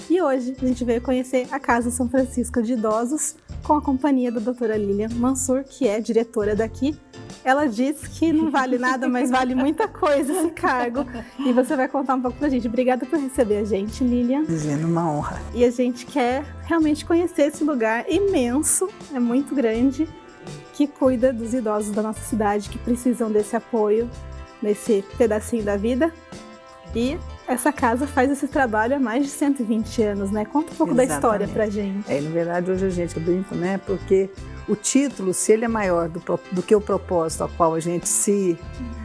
E hoje a gente veio conhecer a Casa São Francisco de Idosos com a companhia da doutora Lilian Mansur, que é diretora daqui. Ela diz que não vale nada, mas vale muita coisa esse cargo. E você vai contar um pouco pra gente. Obrigada por receber a gente, Lilian. Dizendo uma honra. E a gente quer realmente conhecer esse lugar imenso, é muito grande, que cuida dos idosos da nossa cidade, que precisam desse apoio, nesse pedacinho da vida. E essa casa faz esse trabalho há mais de 120 anos, né? Conta um pouco da história pra gente. Na verdade, hoje a gente brinca, né? Porque o título, se ele é maior do que o propósito ao qual a gente se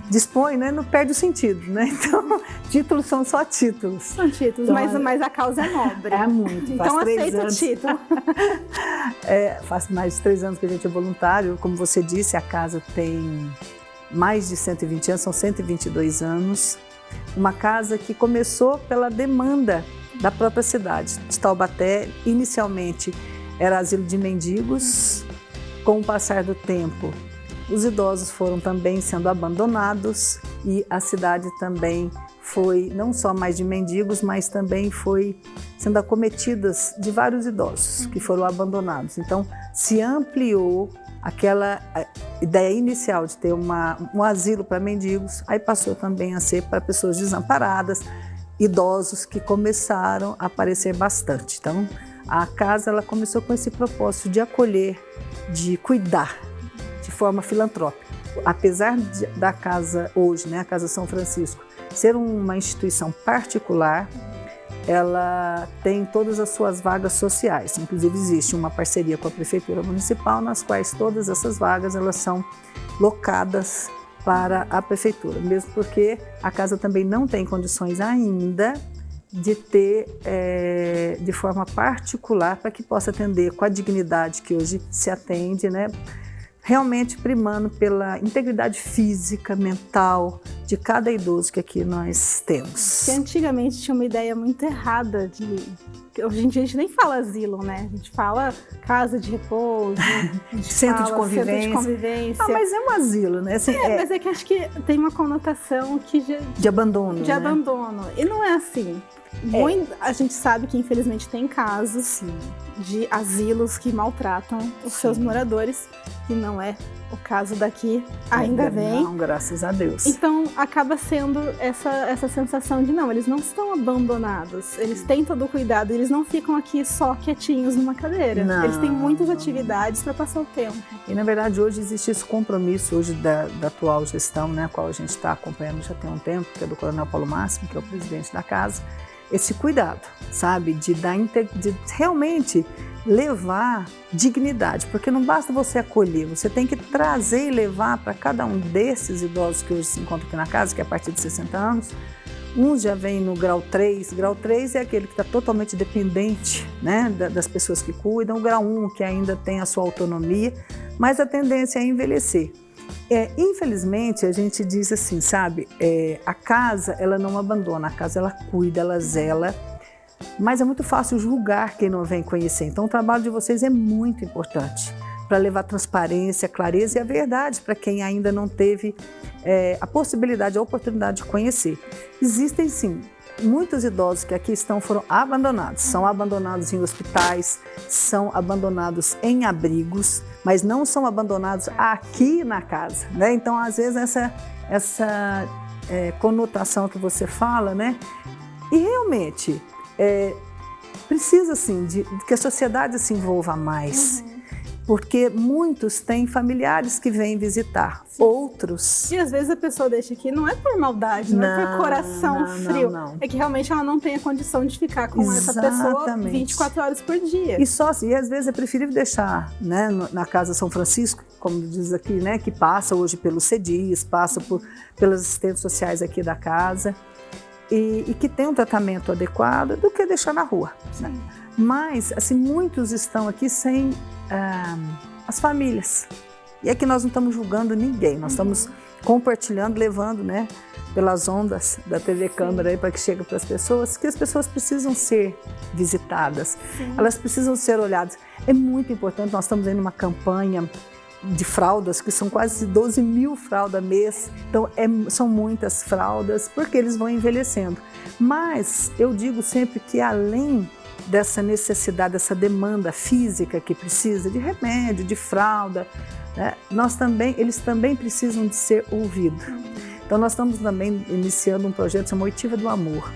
dispõe, né? Não perde o sentido, né? Então, títulos são só títulos. São títulos, então, mas a causa é nobre. É muito. Então aceita o título. Faz mais de 3 anos que a gente é voluntário. Como você disse, a casa tem mais de 120 anos, são 122 anos. Uma casa que começou pela demanda da própria cidade de Taubaté. Inicialmente era asilo de mendigos. Com o passar do tempo, os idosos foram também sendo abandonados e a cidade também foi não só mais de mendigos, mas também foi sendo acometidas de vários idosos que foram abandonados. Então se ampliou aquela ideia inicial de ter um asilo para mendigos, aí passou também a ser para pessoas desamparadas, idosos que começaram a aparecer bastante. Então, a casa ela começou com esse propósito de acolher, de cuidar de forma filantrópica. Apesar da casa hoje, né, a Casa São Francisco, ser uma instituição particular, ela tem todas as suas vagas sociais. Inclusive existe uma parceria com a Prefeitura Municipal, nas quais todas essas vagas elas são locadas para a Prefeitura, mesmo porque a casa também não tem condições ainda de ter de forma particular para que possa atender com a dignidade que hoje se atende, né? Realmente primando pela integridade física, mental de cada idoso que aqui nós temos. Que antigamente tinha uma ideia muito errada de... Hoje em dia a gente nem fala asilo, né? A gente fala casa de repouso, a gente centro de fala convivência. Centro de convivência. Ah, mas é um asilo, né? Assim, mas é que acho que tem uma conotação que de abandono, de abandono. E não é assim. A gente sabe que infelizmente tem casos de asilos que maltratam os seus moradores, e não é o caso daqui, ainda bem. Não, graças a Deus. Então acaba sendo essa sensação de não, eles não estão abandonados, eles têm todo o cuidado, eles não ficam aqui só quietinhos numa cadeira. Não, eles têm muitas atividades para passar o tempo. E na verdade hoje existe esse compromisso hoje da atual gestão, né, a qual a gente está acompanhando já tem um tempo, que é do Coronel Paulo Máximo, que é o presidente da casa. Esse cuidado, sabe, de realmente levar dignidade, porque não basta você acolher, você tem que trazer e levar para cada um desses idosos que hoje se encontram aqui na casa, que é a partir de 60 anos, uns já vêm no grau 3, grau 3 é aquele que está totalmente dependente, né, das pessoas que cuidam, o grau 1 que ainda tem a sua autonomia, mas a tendência é envelhecer. Infelizmente, a gente diz assim, sabe, a casa, ela não abandona, a casa, ela cuida, ela zela, mas é muito fácil julgar quem não vem conhecer. Então, o trabalho de vocês é muito importante para levar transparência, clareza e a verdade para quem ainda não teve a possibilidade, a oportunidade de conhecer. Existem, sim, muitos idosos que aqui estão foram abandonados. São abandonados em hospitais, são abandonados em abrigos, mas não são abandonados aqui na casa, né? Então, às vezes, essa conotação que você fala, né? E realmente, precisa, assim, de que a sociedade se envolva mais. Porque muitos têm familiares que vêm visitar, outros... E às vezes a pessoa deixa aqui, não é por maldade, não é por coração frio. Não. É que realmente ela não tem a condição de ficar com essa pessoa 24 horas por dia. E às vezes é preferível deixar, né, na Casa São Francisco, como diz aqui, né, que passa hoje pelos CEDIs, passa pelas assistentes sociais aqui da casa, e que tem um tratamento adequado, do que deixar na rua. Né? Mas, assim, muitos estão aqui sem... as famílias. E aqui nós não estamos julgando ninguém, nós estamos compartilhando, levando, né, pelas ondas da TV Câmara para que chegue para as pessoas, que as pessoas precisam ser visitadas, elas precisam ser olhadas. É muito importante, nós estamos aí numa campanha de fraldas, que são quase 12 mil fraldas mês, então são muitas fraldas, porque eles vão envelhecendo. Mas eu digo sempre que além dessa necessidade, dessa demanda física que precisa de remédio, de fralda, né? Eles também precisam de ser ouvidos. Então nós estamos também iniciando um projeto chamado Oitiva do Amor,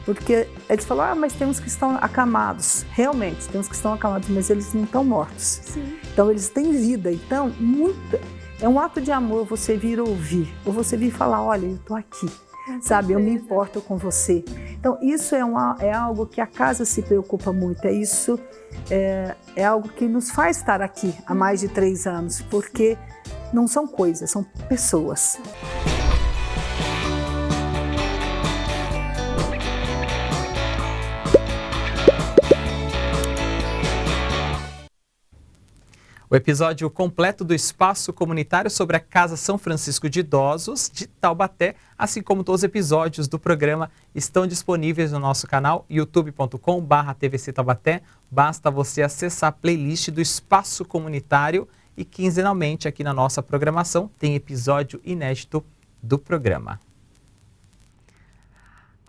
porque eles falam, mas tem uns que estão acamados. Realmente, tem uns que estão acamados, mas eles não estão mortos. Sim. Então eles têm vida. Então é um ato de amor você vir ouvir, ou você vir falar, olha, eu estou aqui. Sabe, eu me importo com você. Então, isso é algo que a casa se preocupa muito. Isso é algo que nos faz estar aqui há mais de 3 anos, porque não são coisas, são pessoas. O episódio completo do Espaço Comunitário sobre a Casa São Francisco de Idosos de Taubaté, assim como todos os episódios do programa, estão disponíveis no nosso canal youtube.com/TVC Taubaté. Basta você acessar a playlist do Espaço Comunitário e quinzenalmente aqui na nossa programação tem episódio inédito do programa.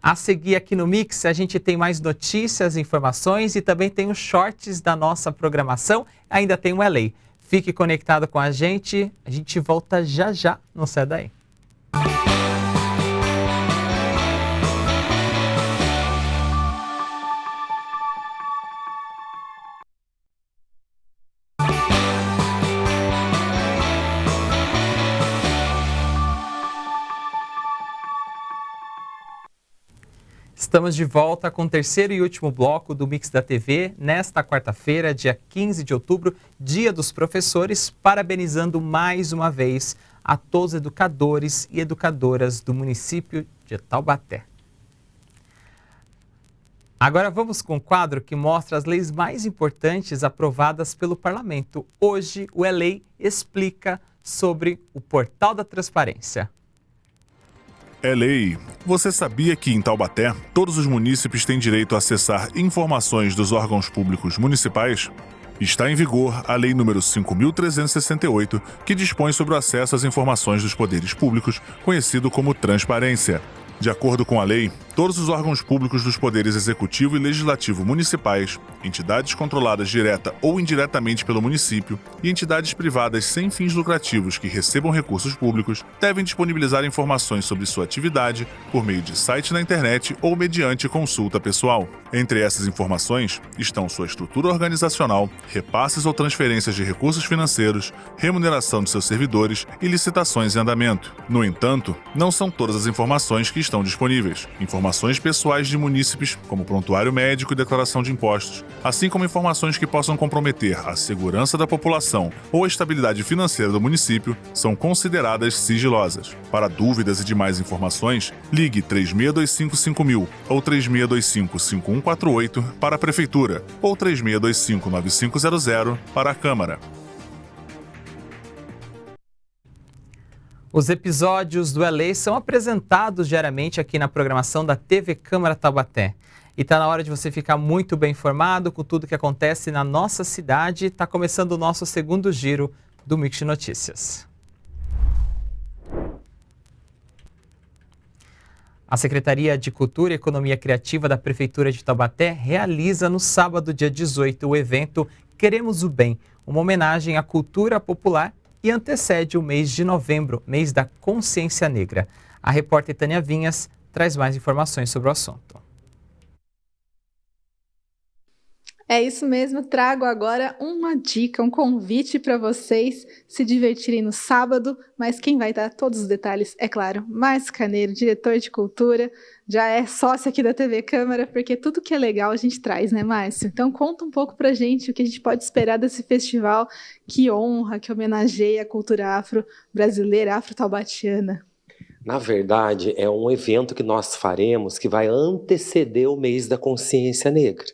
A seguir aqui no Mix, a gente tem mais notícias, informações e também tem os shorts da nossa programação. Ainda tem um LA. Fique conectado com a gente volta já já, não sai daí. Estamos de volta com o terceiro e último bloco do Mix da TV, nesta quarta-feira, dia 15 de outubro, Dia dos Professores, parabenizando mais uma vez a todos os educadores e educadoras do município de Taubaté. Agora vamos com um quadro que mostra as leis mais importantes aprovadas pelo Parlamento. Hoje, o ELEI explica sobre o Portal da Transparência. ELEI. Você sabia que em Taubaté, todos os munícipes têm direito a acessar informações dos órgãos públicos municipais? Está em vigor a Lei nº 5.368, que dispõe sobre o acesso às informações dos poderes públicos, conhecido como transparência. De acordo com a lei, todos os órgãos públicos dos poderes executivo e legislativo municipais, entidades controladas direta ou indiretamente pelo município e entidades privadas sem fins lucrativos que recebam recursos públicos devem disponibilizar informações sobre sua atividade por meio de site na internet ou mediante consulta pessoal. Entre essas informações estão sua estrutura organizacional, repasses ou transferências de recursos financeiros, remuneração de seus servidores e licitações em andamento. No entanto, não são todas as informações que estão disponíveis. Informações pessoais de munícipes, como prontuário médico e declaração de impostos, assim como informações que possam comprometer a segurança da população ou a estabilidade financeira do município, são consideradas sigilosas. Para dúvidas e demais informações, ligue 3625-5000 ou 3625-5148 para a Prefeitura ou 3625-9500 para a Câmara. Os episódios do ELEI são apresentados diariamente aqui na programação da TV Câmara Taubaté. E está na hora de você ficar muito bem informado com tudo que acontece na nossa cidade. Está começando o nosso segundo giro do Mix de Notícias. A Secretaria de Cultura e Economia Criativa da Prefeitura de Taubaté realiza no sábado, dia 18, o evento Queremos o Bem, uma homenagem à cultura popular e antecede o mês de novembro, mês da Consciência Negra. A repórter Tânia Vinhas traz mais informações sobre o assunto. É isso mesmo, trago agora uma dica, um convite para vocês se divertirem no sábado, mas quem vai dar todos os detalhes, é claro, Márcio Carneiro, diretor de cultura, já é sócio aqui da TV Câmara, porque tudo que é legal a gente traz, né, Márcio? Então conta um pouco pra gente o que a gente pode esperar desse festival que honra, que homenageia a cultura afro-brasileira, afro-taubatiana. Na verdade, é um evento que nós faremos que vai anteceder o mês da Consciência Negra.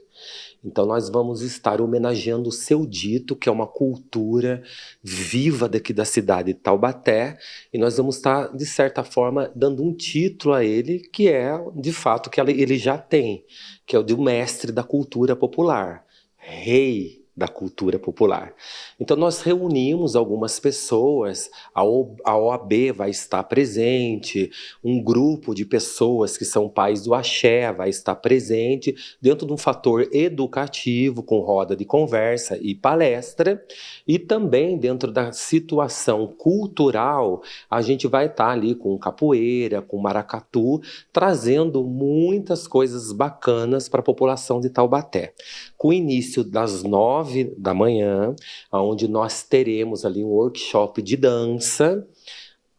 Então nós vamos estar homenageando o Seu Dito, que é uma cultura viva daqui da cidade de Taubaté, e nós vamos estar, de certa forma, dando um título a ele, que é, de fato, que ele já tem, que é o de mestre da cultura popular, rei da cultura popular. Então nós reunimos algumas pessoas, a OAB vai estar presente, um grupo de pessoas que são pais do axé vai estar presente, dentro de um fator educativo, com roda de conversa e palestra, e também dentro da situação cultural, a gente vai estar ali com capoeira, com maracatu, trazendo muitas coisas bacanas para a população de Taubaté. Com o início das 9 da manhã, onde nós teremos ali um workshop de dança,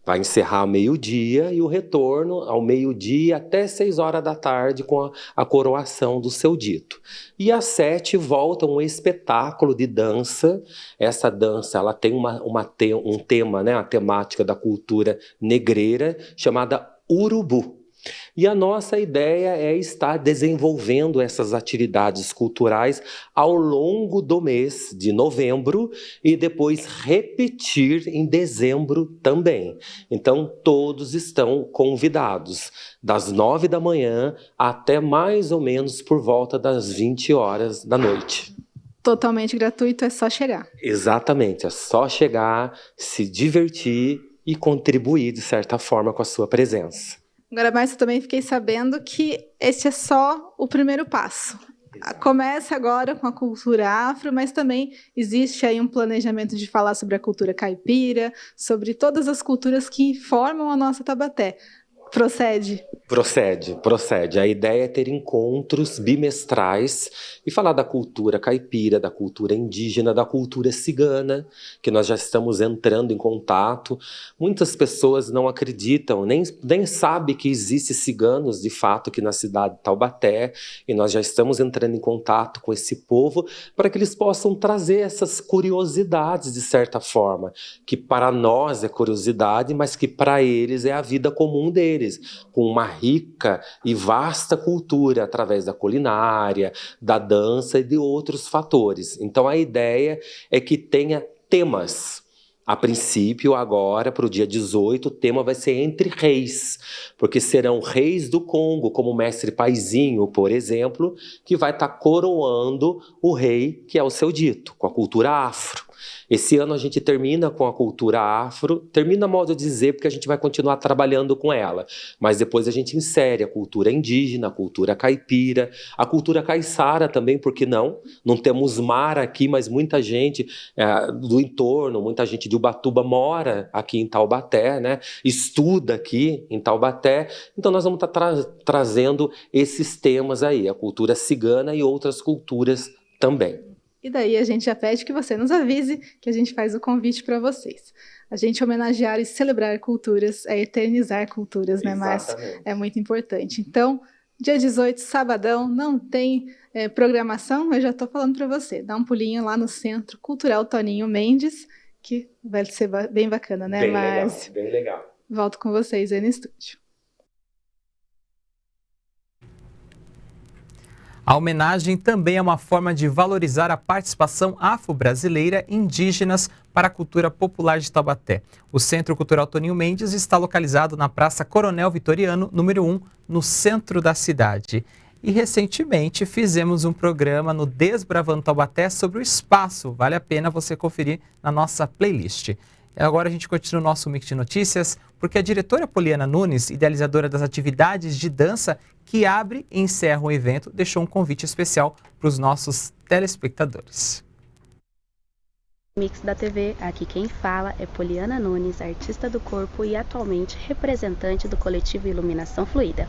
vai encerrar ao meio-dia, e o retorno ao meio-dia até 6 horas da tarde com a coroação do Seu Dito. E às 7 volta um espetáculo de dança. Essa dança ela tem um tema, né, a temática da cultura negreira, chamada Urubu. E a nossa ideia é estar desenvolvendo essas atividades culturais ao longo do mês de novembro e depois repetir em dezembro também. Então todos estão convidados, das 9 da manhã até mais ou menos por volta das 20 horas da noite. Totalmente gratuito, é só chegar. Exatamente, é só chegar, se divertir e contribuir de certa forma com a sua presença. Agora, Márcio, eu também fiquei sabendo que esse é só o primeiro passo. Começa agora com a cultura afro, mas também existe aí um planejamento de falar sobre a cultura caipira, sobre todas as culturas que formam a nossa Taubaté. Procede? Procede. A ideia é ter encontros bimestrais e falar da cultura caipira, da cultura indígena, da cultura cigana, que nós já estamos entrando em contato. Muitas pessoas não acreditam, nem sabem que existe ciganos de fato aqui na cidade de Taubaté, e nós já estamos entrando em contato com esse povo para que eles possam trazer essas curiosidades de certa forma, que para nós é curiosidade, mas que para eles é a vida comum deles. saberes com uma rica e vasta cultura através da culinária, da dança e de outros fatores. Então a ideia é que tenha temas. A princípio, agora, para o dia 18, o tema vai ser Entre Reis, porque serão reis do Congo, como o mestre Paizinho, por exemplo, que vai estar coroando o rei que é o seu dito, com a cultura afro. Esse ano a gente termina com a cultura afro, termina modo de dizer, porque a gente vai continuar trabalhando com ela, mas depois a gente insere a cultura indígena, a cultura caipira, a cultura caiçara também, porque não? Não temos mar aqui, mas muita gente do entorno, muita gente de Ubatuba mora aqui em Taubaté, né? Estuda aqui em Taubaté, então nós vamos estar trazendo esses temas aí, a cultura cigana e outras culturas também. E daí a gente já pede que você nos avise, que a gente faz o convite para vocês. A gente homenagear e celebrar culturas é eternizar culturas, né, Márcio? É muito importante. Então, dia 18, sabadão, não tem programação, eu já estou falando para você. Dá um pulinho lá no Centro Cultural Toninho Mendes, que vai ser bem bacana, né, Márcio? Bem legal. Volto com vocês aí no estúdio. A homenagem também é uma forma de valorizar a participação afro-brasileira e indígenas para a cultura popular de Taubaté. O Centro Cultural Toninho Mendes está localizado na Praça Coronel Vitoriano, número 1, no centro da cidade. E recentemente fizemos um programa no Desbravando Taubaté sobre o espaço. Vale a pena você conferir na nossa playlist. Agora a gente continua o nosso Mix de Notícias, porque a diretora Poliana Nunes, idealizadora das atividades de dança que abre e encerra o evento, deixou um convite especial para os nossos telespectadores. Mix da TV, aqui quem fala é Poliana Nunes, artista do corpo e atualmente representante do coletivo Iluminação Fluida.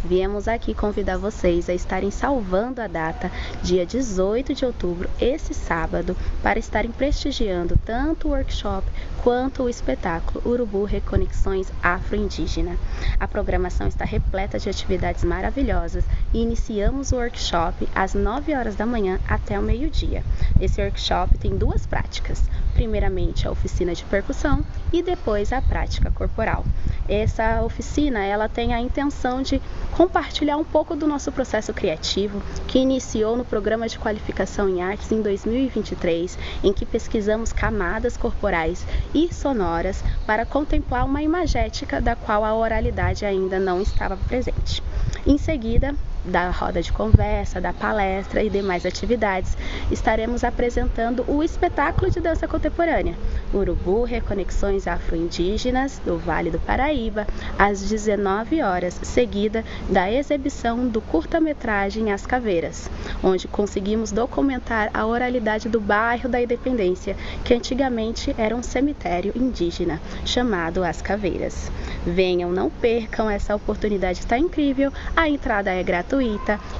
Viemos aqui convidar vocês a estarem salvando a data, dia 18 de outubro, esse sábado, para estarem prestigiando tanto o workshop quanto o espetáculo Urubu Reconexões Afro-Indígena. A programação está repleta de atividades maravilhosas e iniciamos o workshop às 9 horas da manhã até o meio-dia. Esse workshop tem duas práticas. Primeiramente a oficina de percussão e depois a prática corporal. Essa oficina ela tem a intenção de compartilhar um pouco do nosso processo criativo que iniciou no programa de qualificação em artes em 2023, em que pesquisamos camadas corporais e sonoras para contemplar uma imagética da qual a oralidade ainda não estava presente. Em seguida, da roda de conversa, da palestra e demais atividades, estaremos apresentando o espetáculo de dança contemporânea, Urubu Reconexões Afro-Indígenas do Vale do Paraíba, às 19 horas, seguida da exibição do curta-metragem As Caveiras, onde conseguimos documentar a oralidade do bairro da Independência, que antigamente era um cemitério indígena, chamado As Caveiras. Venham, não percam, essa oportunidade está incrível, a entrada é gratuita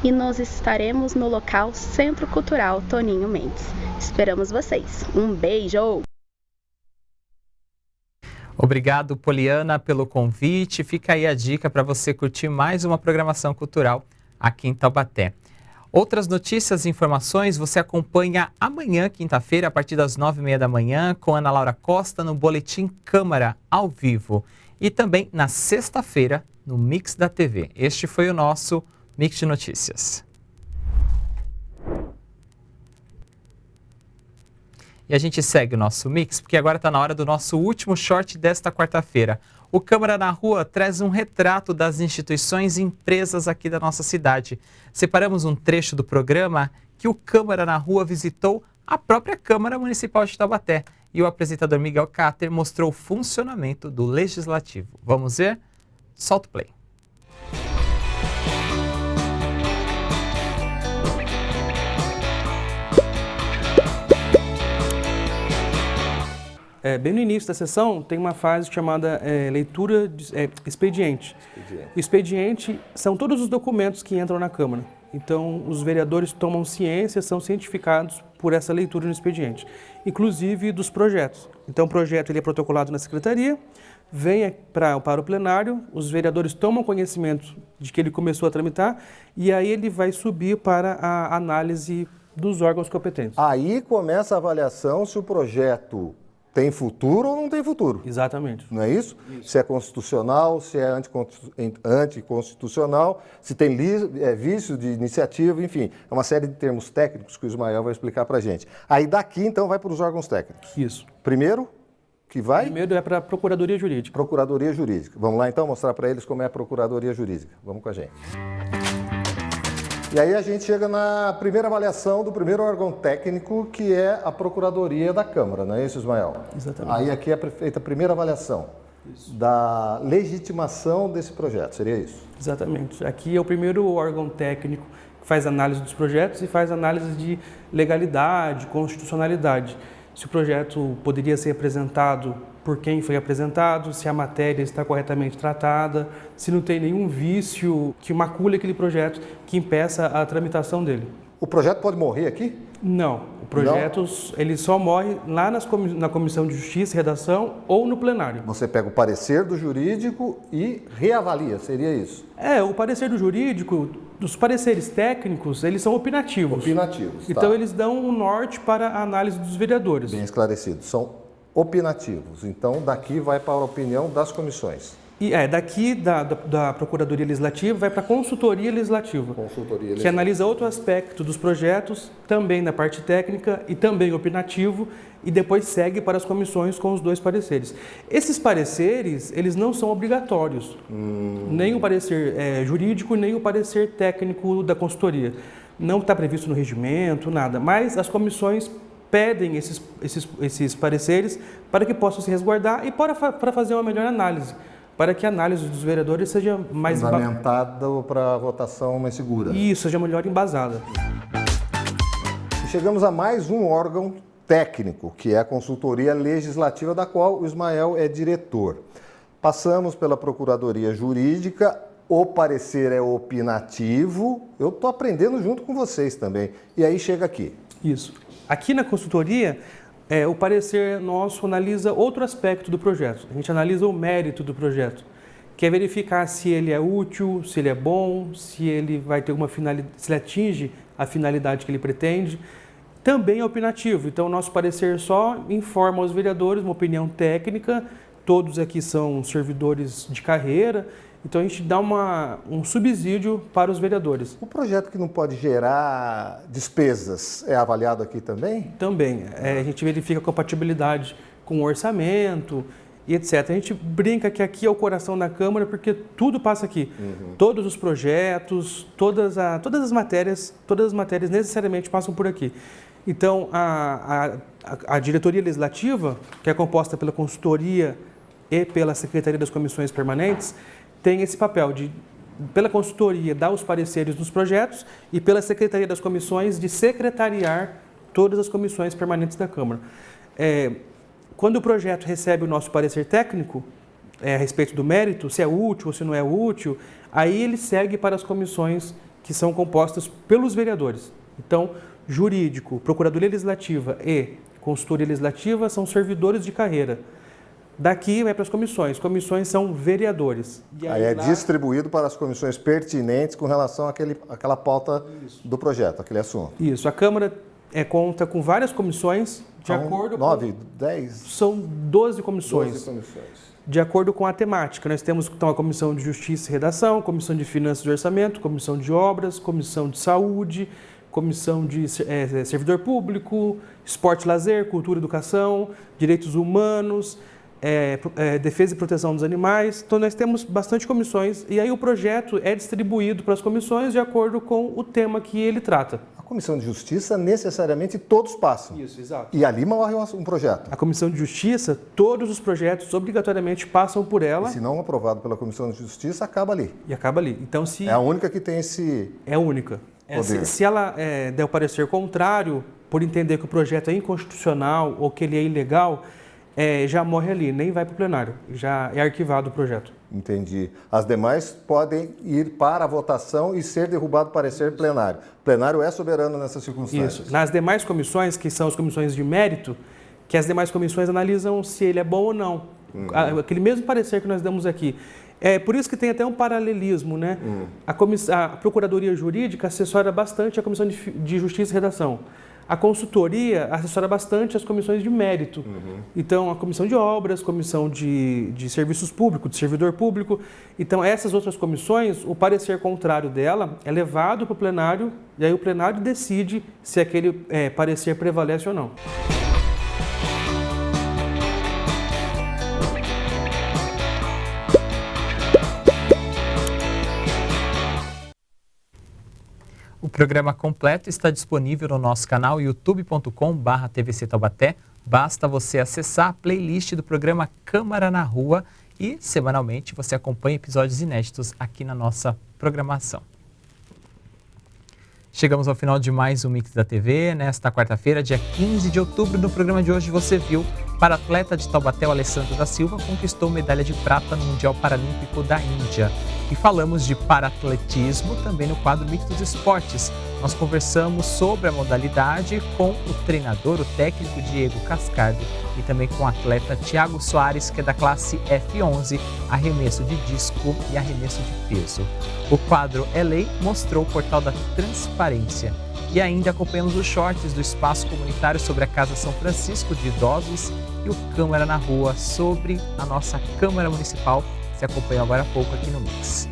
e nós estaremos no local Centro Cultural Toninho Mendes. Esperamos vocês. Um beijo! Obrigado, Poliana, pelo convite. Fica aí a dica para você curtir mais uma programação cultural aqui em Taubaté. Outras notícias e informações você acompanha amanhã, quinta-feira, a partir das 9h30 da manhã, com Ana Laura Costa no Boletim Câmara, ao vivo. E também na sexta-feira, no Mix da TV. Este foi o nosso Mix de Notícias. E a gente segue o nosso Mix, porque agora está na hora do nosso último short desta quarta-feira. O Câmara na Rua traz um retrato das instituições e empresas aqui da nossa cidade. Separamos um trecho do programa que o Câmara na Rua visitou a própria Câmara Municipal de Taubaté. E o apresentador Miguel Cáter mostrou o funcionamento do Legislativo. Vamos ver? Solta o play. Bem no início da sessão tem uma fase chamada leitura de expediente. O expediente são todos os documentos que entram na Câmara. Então, os vereadores tomam ciência, são cientificados por essa leitura no expediente, inclusive dos projetos. Então, o projeto ele é protocolado na Secretaria, vem para o plenário, os vereadores tomam conhecimento de que ele começou a tramitar e aí ele vai subir para a análise dos órgãos competentes. Aí começa a avaliação se o projeto tem futuro ou não tem futuro. Exatamente. Não é isso? Se é constitucional, se é anticonstitucional, se tem vício de iniciativa, enfim. É uma série de termos técnicos que o Ismael vai explicar para a gente. Aí daqui, então, vai para os órgãos técnicos. Isso. Primeiro, que vai? Primeiro é para a Procuradoria Jurídica. Procuradoria Jurídica. Vamos lá, então, mostrar para eles como é a Procuradoria Jurídica. Vamos com a gente. E aí a gente chega na primeira avaliação do primeiro órgão técnico, que é a Procuradoria da Câmara, não é isso, Ismael? Exatamente. Aí aqui é feita a primeira avaliação da legitimação desse projeto, seria isso? Exatamente. Aqui é o primeiro órgão técnico que faz análise dos projetos e faz análise de legalidade, constitucionalidade. Se o projeto poderia ser apresentado por quem foi apresentado, se a matéria está corretamente tratada, se não tem nenhum vício que macule aquele projeto que impeça a tramitação dele. O projeto pode morrer aqui? Não. O projeto ele só morre lá na Comissão de Justiça e Redação ou no plenário. Você pega o parecer do jurídico e reavalia, seria isso? O parecer do jurídico, os pareceres técnicos, eles são opinativos. Opinativos, Então tá. Eles dão um norte para a análise dos vereadores. Bem esclarecido. São opinativos. Então, daqui vai para a opinião das comissões. E daqui da Procuradoria Legislativa vai para a Consultoria Legislativa, que analisa outro aspecto dos projetos, também na parte técnica e também opinativo, e depois segue para as comissões com os dois pareceres. Esses pareceres, eles não são obrigatórios, nem o parecer jurídico, nem o parecer técnico da consultoria. Não está previsto no regimento, nada, mas as comissões pedem esses pareceres para que possam se resguardar e para fazer uma melhor análise, para que a análise dos vereadores seja mais fundamentada para a votação mais segura. Isso, seja melhor embasada. E chegamos a mais um órgão técnico, que é a Consultoria Legislativa, da qual o Ismael é diretor. Passamos pela Procuradoria Jurídica, o parecer é opinativo, eu estou aprendendo junto com vocês também. E aí chega aqui. Isso. Aqui na consultoria, o parecer nosso analisa outro aspecto do projeto. A gente analisa o mérito do projeto, que é verificar se ele é útil, se ele é bom, se ele vai ter uma finalidade, se ele atinge a finalidade que ele pretende. Também é opinativo, então o nosso parecer só informa aos vereadores uma opinião técnica, todos aqui são servidores de carreira, então a gente dá um subsídio para os vereadores. O projeto que não pode gerar despesas é avaliado aqui também? Também. A gente verifica a compatibilidade com o orçamento e etc. A gente brinca que aqui é o coração da Câmara porque tudo passa aqui. Todos os projetos, todas as matérias necessariamente passam por aqui. Então, a diretoria legislativa, que é composta pela consultoria e pela Secretaria das Comissões Permanentes, tem esse papel de, pela consultoria, dar os pareceres dos projetos e pela Secretaria das Comissões de secretariar todas as comissões permanentes da Câmara. Quando o projeto recebe o nosso parecer técnico, a respeito do mérito, se é útil ou se não é útil, aí ele segue para as comissões que são compostas pelos vereadores. Então, jurídico, Procuradoria Legislativa e Consultoria Legislativa são servidores de carreira. Daqui vai para as comissões. Comissões são vereadores. E aí lá distribuído para as comissões pertinentes com relação àquela pauta do projeto, aquele assunto. Isso. A Câmara conta com várias comissões de acordo com... 9, 10? São 12 comissões. 12 comissões. De acordo com a temática. Nós temos então a Comissão de Justiça e Redação, Comissão de Finanças e Orçamento, Comissão de Obras, Comissão de Saúde, Comissão de Servidor Público, Esporte e Lazer, Cultura e Educação, Direitos Humanos, Defesa e Proteção dos Animais. Então nós temos bastante comissões e aí o projeto é distribuído para as comissões de acordo com o tema que ele trata. A Comissão de Justiça, necessariamente, todos passam. Isso, exato. E ali morre um projeto. A Comissão de Justiça, todos os projetos obrigatoriamente passam por ela. E se não aprovado pela Comissão de Justiça, acaba ali. E acaba ali. Então, se... É a única que tem esse... É a única. Se ela der o parecer contrário, por entender que o projeto é inconstitucional ou que ele é ilegal, já morre ali, nem vai para o plenário. Já é arquivado o projeto. Entendi. As demais podem ir para a votação e ser derrubado o parecer plenário. O plenário é soberano nessas circunstâncias. Isso. Nas demais comissões, que são as comissões de mérito, que as demais comissões analisam se ele é bom ou não. Aquele mesmo parecer que nós damos aqui. É por isso que tem até um paralelismo, né? A Procuradoria Jurídica assessora bastante a Comissão de Justiça e Redação. A consultoria assessora bastante as comissões de mérito. Então, a comissão de obras, comissão de serviços públicos, de servidor público. Então, essas outras comissões, o parecer contrário dela é levado para o plenário e aí o plenário decide se aquele parecer prevalece ou não. O programa completo está disponível no nosso canal youtube.com/TVC Taubaté. Basta você acessar a playlist do programa Câmara na Rua e, semanalmente, você acompanha episódios inéditos aqui na nossa programação. Chegamos ao final de mais um Mix da TV. Nesta quarta-feira, dia 15 de outubro, no programa de hoje você viu para atleta de Taubaté, o Alessandro da Silva, conquistou medalha de prata no Mundial Paralímpico da Índia. E falamos de paratletismo também no quadro Mix dos Esportes. Nós conversamos sobre a modalidade com o treinador, o técnico Diego Cascardo, e também com o atleta Thiago Soares, que é da classe F11, arremesso de disco e arremesso de peso. O quadro É Lei mostrou o portal da transparência. E ainda acompanhamos os shorts do Espaço Comunitário sobre a Casa São Francisco de Idosos e o Câmara na Rua sobre a nossa Câmara Municipal. Você acompanhou agora há pouco aqui no Mix.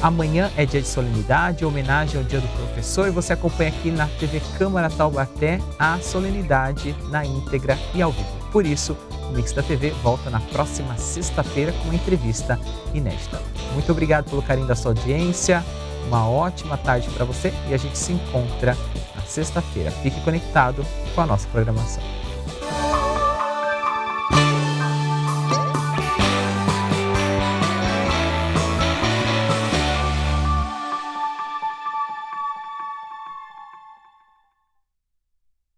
Amanhã é dia de solenidade, homenagem ao Dia do Professor, e você acompanha aqui na TV Câmara Taubaté a solenidade na íntegra e ao vivo. Por isso, o Mix da TV volta na próxima sexta-feira com uma entrevista inédita. Muito obrigado pelo carinho da sua audiência, uma ótima tarde para você e a gente se encontra na sexta-feira. Fique conectado com a nossa programação.